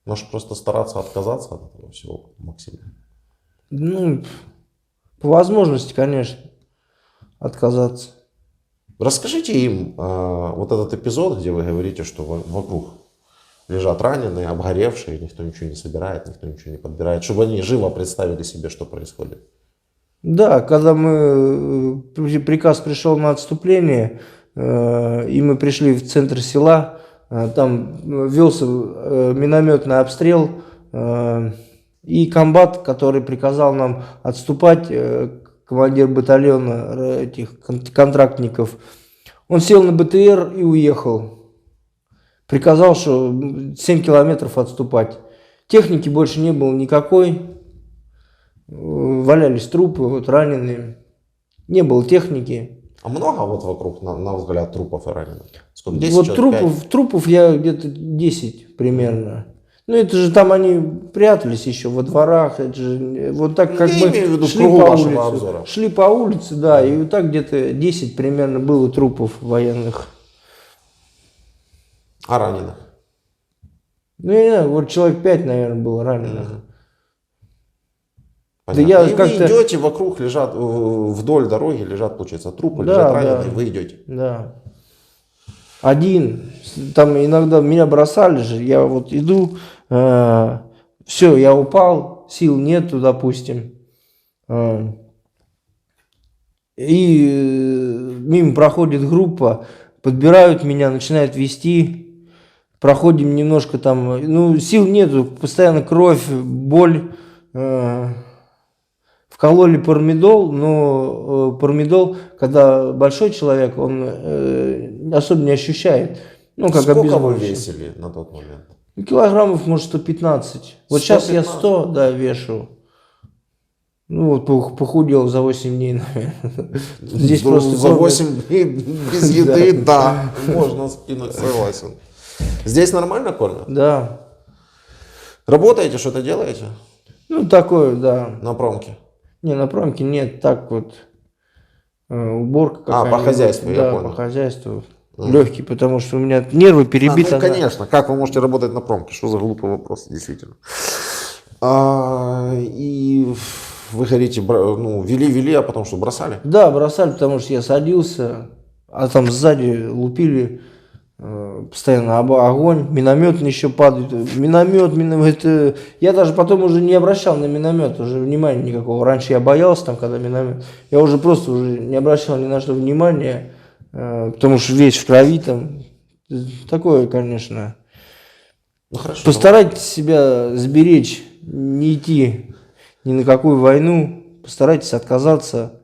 A: Может, просто стараться отказаться от этого всего максимально?
C: Ну, по возможности, конечно, отказаться.
A: Расскажите им вот этот эпизод, где вы говорите, что вокруг лежат раненые, обгоревшие, никто ничего не собирает, никто ничего не подбирает, чтобы они живо представили себе, что происходит.
C: Да, когда приказ пришел на отступление, и мы пришли в центр села, там велся минометный обстрел, и комбат, который приказал нам отступать, командир батальона этих контрактников, он сел на БТР и уехал. Приказал, что 7 километров отступать. Техники больше не было никакой. Валялись трупы, вот раненые. Не было техники.
A: А много вот вокруг, на взгляд, трупов и раненых? Сколько? 10
C: Вот
A: человек,
C: трупов я где-то 10 примерно. Ну, это же там они прятались еще во дворах. Это же вот так, как
A: я
C: мы
A: имею в виду в
C: шли
A: кругу
C: по
A: вашего
C: улице.
A: обзора.
C: Шли по улице, да, и вот так где-то 10 примерно было трупов военных.
A: А раненых?
C: Ну, я не знаю, вот человек 5, наверное, было раненых.
A: Понятно.
C: я
A: И вы
C: как-то-
A: идете, вокруг лежат, вдоль дороги лежат, получается, трупы,
C: Да,
A: лежат
C: да.
A: раненые, вы идете.
C: Да. Один. Там иногда меня бросали же. Я вот иду, все, я упал, сил нету, допустим. И мимо проходит группа, подбирают меня, начинают вести. Проходим немножко там, ну, сил нету, постоянно кровь, боль. Вкололи пармидол, но пармидол, когда большой человек, он особо не ощущает. Ну, как
A: Сколько вы
C: обезболивающее.
A: весили на тот момент?
C: Килограммов, может, 115. Вот сейчас я
A: 115?
C: 100, да, вешу. Ну, вот похудел за 8 дней, наверное. Здесь
A: Ну,
C: просто
A: за
C: кормят.
A: 8 дней без еды, да, можно скинуть, согласен. Здесь нормально кормят?
C: Да.
A: Работаете, что-то делаете
C: Ну, такое, да.
A: на промке?
C: Не, на промке нет, так вот. Уборка
A: А, по
C: какая-нибудь.
A: хозяйству, я
C: Да,
A: понял.
C: по хозяйству. Легкий, потому что у меня нервы перебиты.
A: Ну, конечно, как вы можете работать на промке? Что за глупый вопрос, действительно. И вы говорите, ну, вели, а потом что, бросали?
C: Да, бросали, потому что я садился, а там сзади лупили постоянно огонь, миномет еще падает. Миномет, это... Я даже потом уже не обращал на миномет, уже внимания никакого. Раньше я боялся, там, когда миномет. Я уже просто уже не обращал ни на что внимания, потому что весь в крови там. Такое, конечно.
A: Ну, хорошо.
C: Постарайтесь себя сберечь, не идти ни на какую войну, постарайтесь отказаться.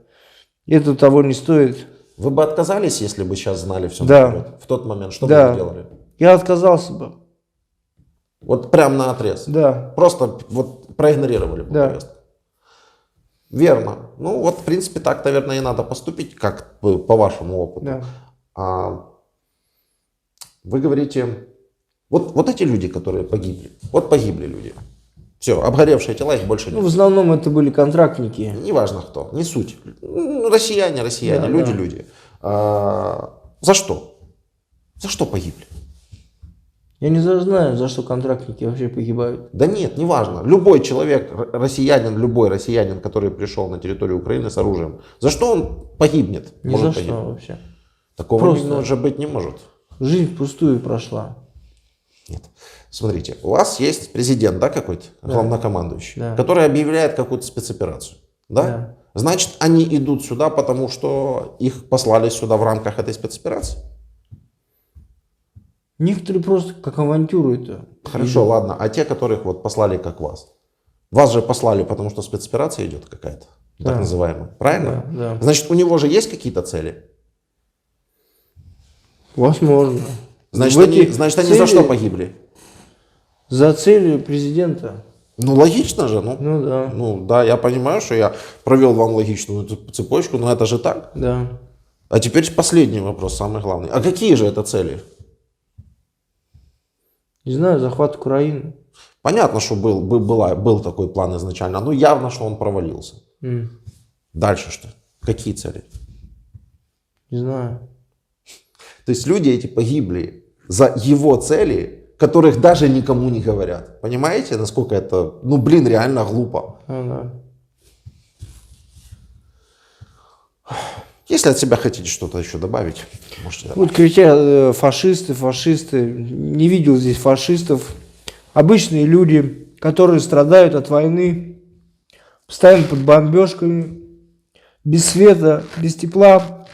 C: Это того не стоит.
A: Вы бы отказались, если бы сейчас знали все
C: Да.
A: наперед? В тот момент, что бы
C: Да.
A: вы делали?
C: Я отказался бы.
A: Вот прям на отрез.
C: Да.
A: Просто вот проигнорировали бы
C: Да.
A: повестку. Верно. Ну вот, в принципе, так, наверное, и надо поступить, как по вашему опыту.
C: Да.
A: Вы говорите, вот эти люди, которые погибли, вот погибли люди. Все, обгоревшие тела, их больше
C: Ну,
A: нет.
C: в основном это были контрактники.
A: Неважно кто, не суть. Ну, россияне,
C: Да,
A: люди,
C: да.
A: люди. За что? За что погибли?
C: Я не знаю, за что контрактники вообще погибают.
A: Да нет, неважно. Любой человек, любой россиянин, который пришел на территорию Украины с оружием, за что он погибнет?
C: Ни
A: Может
C: за что
A: погибнуть?
C: вообще.
A: Такого
C: Просто.
A: уже быть не может.
C: Жизнь впустую прошла.
A: Нет. Смотрите, у вас есть президент, да, какой-то, главнокомандующий,
C: Да.
A: который объявляет какую-то спецоперацию. Да?
C: Да.
A: Значит, они идут сюда, потому что их послали сюда в рамках этой спецоперации?
C: Некоторые просто как авантюру это.
A: Хорошо, ладно. А те, которых вот послали как вас? Вас же послали, потому что спецоперация идет какая-то,
C: Да.
A: так называемая. Правильно?
C: Да, да.
A: Значит, у него же есть какие-то цели?
C: Возможно.
A: Значит,
C: В
A: они,
C: эти
A: значит, они за
C: цели-
A: что погибли?
C: За цели президента.
A: Ну, логично же.
C: Ну да.
A: Ну, да, я понимаю, что я провел вам логичную цепочку, но это же так.
C: Да.
A: А теперь последний вопрос, самый главный. А какие же это цели?
C: Не знаю, захват Украины.
A: Понятно, что был такой план изначально, но явно, что он провалился. Дальше что? Какие цели?
C: Не знаю.
A: То есть люди эти погибли за его цели, которых даже никому не говорят. Понимаете, насколько это, ну блин, реально глупо.
C: Ага.
A: Если от себя хотите что-то еще добавить, можете добавить.
C: Вот кричат фашисты. Не видел здесь фашистов. Обычные люди, которые страдают от войны, постоянно под бомбежками, без света, без тепла.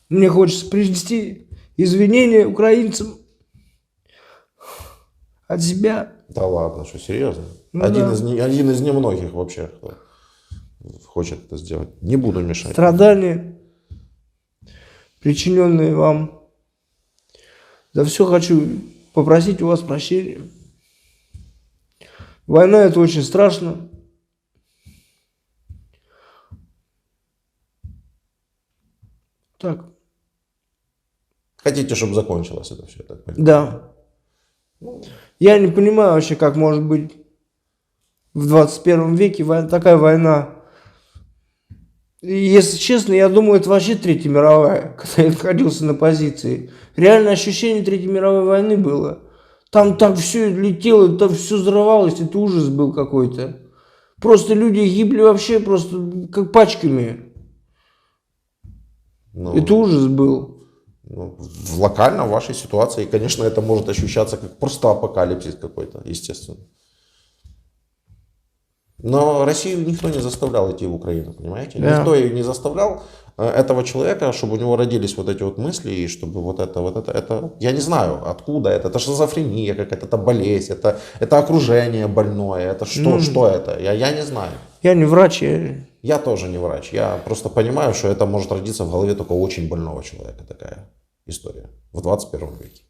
C: Мне хочется принести извинения украинцам от себя.
A: Да ладно, что, серьезно?
C: Ну
A: один,
C: да.
A: один из немногих вообще, кто хочет это сделать. Не буду мешать.
C: Страдания, причиненные вам. За все хочу попросить у вас прощения. Война — это очень страшно. Так,
A: Хотите, чтобы закончилось это все, я так понимаю?
C: да. Я не понимаю вообще, как может быть в 21 веке такая война. И, если честно, я думаю, это вообще Третья мировая, когда я находился на позиции. Реальное ощущение Третьей мировой войны было. Там так все летело, там все взрывалось, это ужас был какой-то. Просто люди гибли вообще просто как пачками.
A: Ну,
C: Это ужас был.
A: ну, локально в вашей ситуации, конечно, это может ощущаться как просто апокалипсис какой-то, естественно. Но Россию никто не заставлял идти в Украину, понимаете?
C: Да.
A: Никто ее не заставлял этого человека, чтобы у него родились вот эти вот мысли, и чтобы вот это, я не знаю, откуда это шизофрения какая-то, это болезнь, это окружение больное, это что это, я не знаю.
C: Я не врач,
A: Я тоже не врач, я просто понимаю, что это может родиться в голове только очень больного человека, такая история в 21 веке.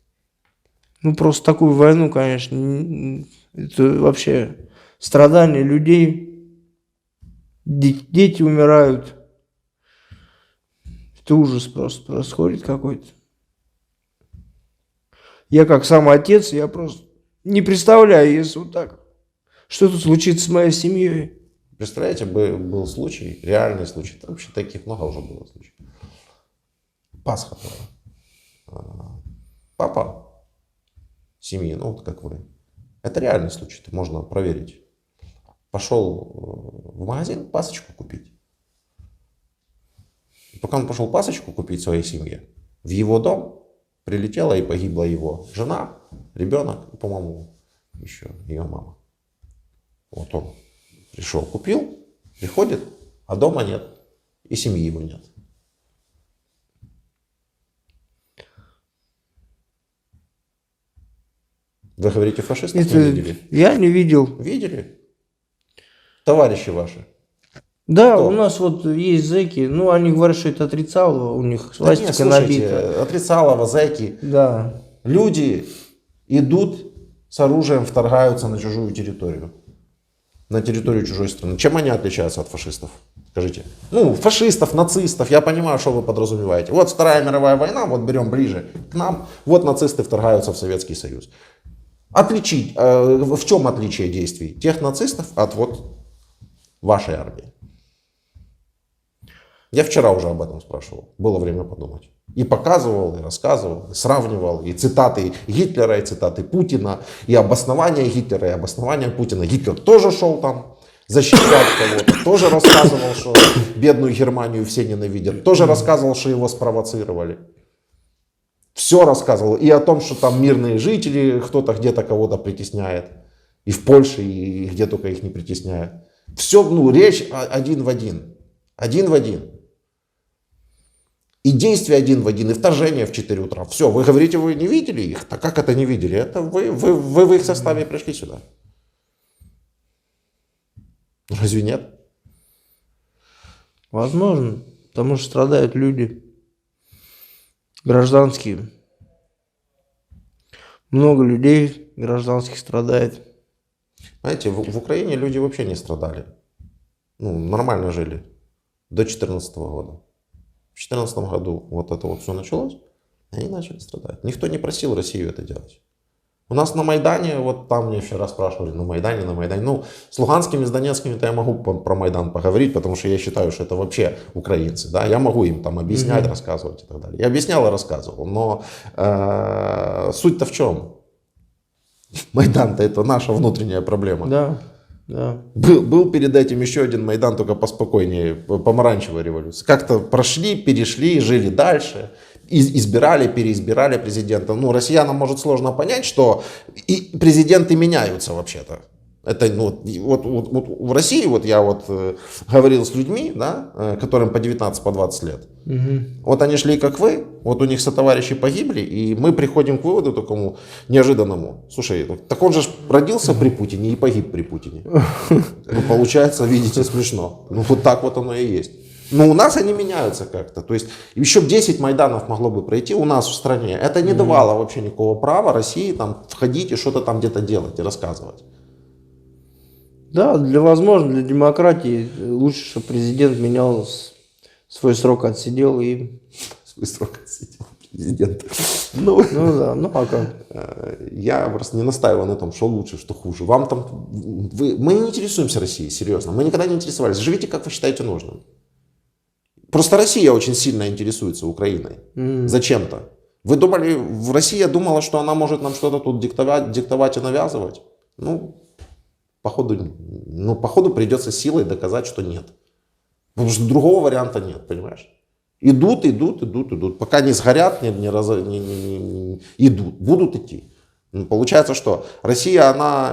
C: ну просто такую войну, конечно, это вообще страдания людей Дети умирают. Это ужас просто происходит какой-то. Я как сам отец, я просто не представляю, если вот так, что тут случится с моей семьей.
A: Представляете, был случай, реальный случай, там вообще таких много уже было случаев. Пасха была. Папа семьи, ну вот как вы. Это реальный случай, это можно проверить. Пошел в магазин пасочку купить. И пока он пошел пасочку купить своей семье, в его дом прилетела и погибла его жена, ребенок и, по-моему, еще ее мама. Вот он пришел, купил, приходит, а дома нет, и семьи его нет. Вы говорите, фашистов
C: Это
A: не видели?
C: я не видел.
A: Видели? Товарищи ваши.
C: Да,
A: Кто?
C: у нас вот есть зэки, ну они говорят, что это отрицало, у них
A: Да нет,
C: свастика
A: слушайте,
C: набита.
A: Отрицалово, зэки.
C: Да.
A: Люди идут с оружием, вторгаются на чужую территорию. На территорию чужой страны. Чем они отличаются от фашистов? Скажите. Ну, фашистов, нацистов, я понимаю, что вы подразумеваете. Вот Вторая мировая война, вот берем ближе к нам, вот нацисты вторгаются в Советский Союз. Отличить, в чем отличие действий тех нацистов от вот вашей армии? Я вчера уже об этом спрашивал, было время подумать. И показывал, и рассказывал, и сравнивал, и цитаты Гитлера, и цитаты Путина, и обоснования Гитлера, и обоснования Путина. Гитлер тоже шел там защищать кого-то, тоже рассказывал, что бедную Германию все ненавидят, тоже рассказывал, что его спровоцировали. Все рассказывал. И о том, что там мирные жители, кто-то где-то кого-то притесняет. И в Польше, и где только их не притесняют. Все, ну, речь один в один. Один в один. И действия один в один, и вторжение в 4 утра. Все, вы говорите, вы не видели их? Так как это не видели? Это вы в их составе пришли сюда. Разве нет?
C: Возможно, потому что страдают люди гражданские. Много людей гражданских страдает.
A: Знаете, в Украине люди вообще не страдали. Ну, нормально жили до 2014 года. В 2014 году вот это вот все началось, и они начали страдать. Никто не просил Россию это делать. У нас на Майдане, вот там мне вчера спрашивали, на Майдане. Ну, с луганскими, с донецкими-то я могу про Майдан поговорить, потому что я считаю, что это вообще украинцы. Да? Я могу им там объяснять, рассказывать и так далее. Я объяснял и рассказывал, но суть-то в чем? Майдан-то это наша внутренняя проблема.
C: Да, да.
A: Был перед этим еще один Майдан, только поспокойнее, помаранчевая революция. Как-то прошли, перешли, жили дальше, избирали, переизбирали президента. Ну, россиянам может сложно понять, что и президенты меняются вообще-то. Это ну, вот в России, вот я вот говорил с людьми, да, которым по 19, по 20 лет. Вот они шли как вы, вот у них сотоварищи погибли, и мы приходим к выводу такому неожиданному. Слушай, так он же родился при Путине и погиб при Путине. Ну, получается, видите, смешно. Ну, вот так вот оно и есть. Но у нас они меняются как-то. То есть еще 10 Майданов могло бы пройти у нас в стране. Это не давало вообще никакого права России там входить и что-то там где-то делать и рассказывать.
C: Да, для демократии лучше, чтобы президент менял свой срок, отсидел и...
A: Свой срок отсидел президент.
C: Ну да, ну а как?
A: Я просто не настаиваю на том, что лучше, что хуже. Вам там... Мы не интересуемся Россией, серьезно. Мы никогда не интересовались. Живите, как вы считаете нужным. Просто Россия очень сильно интересуется Украиной. Зачем-то. Вы думали, Россия думала, что она может нам что-то тут диктовать и навязывать? Походу придется силой доказать, что нет. Потому что другого варианта нет, понимаешь? Идут. Пока не сгорят, идут. Будут идти. Получается, что Россия, она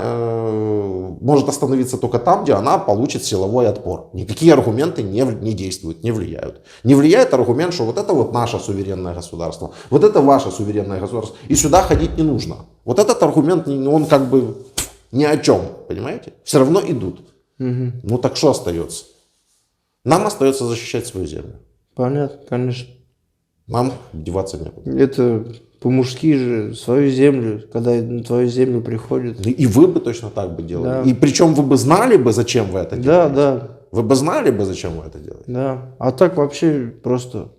A: может остановиться только там, где она получит силовой отпор. Никакие аргументы не действуют, не влияют. Не влияет аргумент, что вот это вот наше суверенное государство, вот это ваше суверенное государство, и сюда ходить не нужно. Вот этот аргумент, он как бы ни о чем, понимаете? Все равно идут. Ну так что остается? Нам остается защищать свою землю.
C: Понятно, конечно.
A: Нам деваться некуда.
C: Это по-мужски же, свою землю, когда на твою землю приходят.
A: И вы бы точно так бы делали.
C: Да.
A: И причем вы бы знали бы, зачем вы это делаете.
C: Да.
A: Вы бы знали бы, зачем вы это делаете?
C: Да. А так вообще просто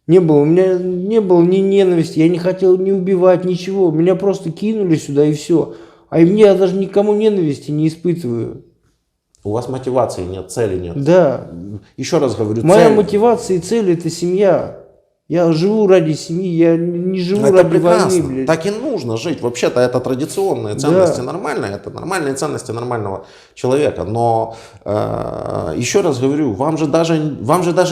C: не было. У меня не было ни ненависти, я не хотел ни убивать, ничего. Меня просто кинули сюда и все. А я даже никому ненависти не испытываю.
A: У вас мотивации нет, цели нет.
C: Да.
A: Еще раз говорю,
C: Моя
A: цель...
C: мотивация и цель — это семья. Я живу ради семьи, я не живу
A: Это
C: ради
A: прекрасно.
C: войны, блядь.
A: Так и нужно жить. Вообще-то это традиционные ценности нормальные. Это нормальные ценности нормального человека. Но еще раз говорю, вам же даже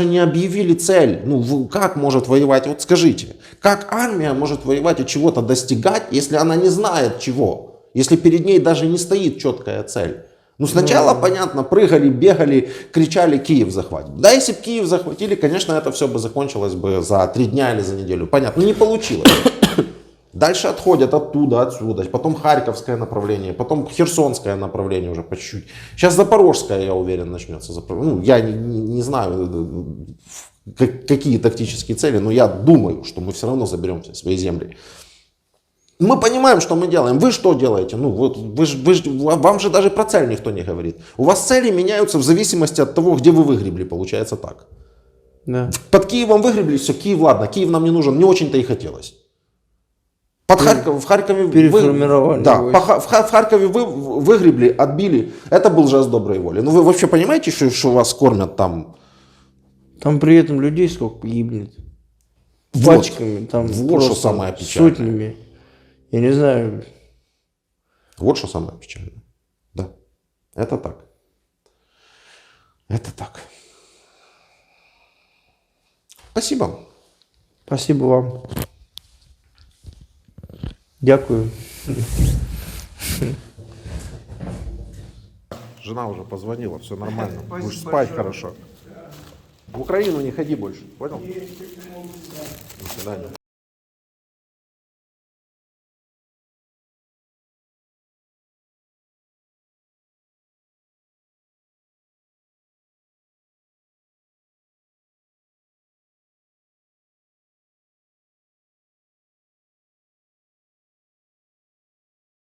A: не объявили цель. Ну, как может воевать? Вот скажите, как армия может воевать и чего-то достигать, если она не знает чего? Если перед ней даже не стоит четкая цель? Ну, сначала, понятно, прыгали, бегали, кричали: Киев захватим. Да, если бы Киев захватили, конечно, это все бы закончилось бы за 3 дня или за неделю. Понятно, но не получилось. Дальше отходят оттуда, отсюда. Потом Харьковское направление, потом Херсонское направление уже по чуть-чуть. Сейчас Запорожское, я уверен, начнется. Ну, я не знаю, какие тактические цели, но я думаю, что мы все равно заберем все свои земли. Мы понимаем, что мы делаем. Вы что делаете? Ну, вот, вам же даже про цель никто не говорит. У вас цели меняются в зависимости от того, где вы выгребли, получается так.
C: Да.
A: Под Киевом выгребли, все, Киев, ладно, Киев нам не нужен, не очень-то и хотелось. Под в Харькове
C: переформировали
A: да,
C: войск.
A: в Харькове вы выгребли, отбили. Это был жест доброй воли. Ну вы вообще понимаете, что вас кормят там?
C: Там при этом людей сколько гибнет?
A: Вот.
C: Пачками, там
A: Вот что
C: просто
A: самое печальное.
C: сотнями. Я не знаю.
A: Вот что самое печальное. Да, это так. Это так. Спасибо.
C: Спасибо вам. Дякую.
A: Жена уже позвонила, все нормально.
C: Спасибо
A: Будешь спать
C: большое.
A: хорошо. В Украину не ходи больше, понял? До свидания.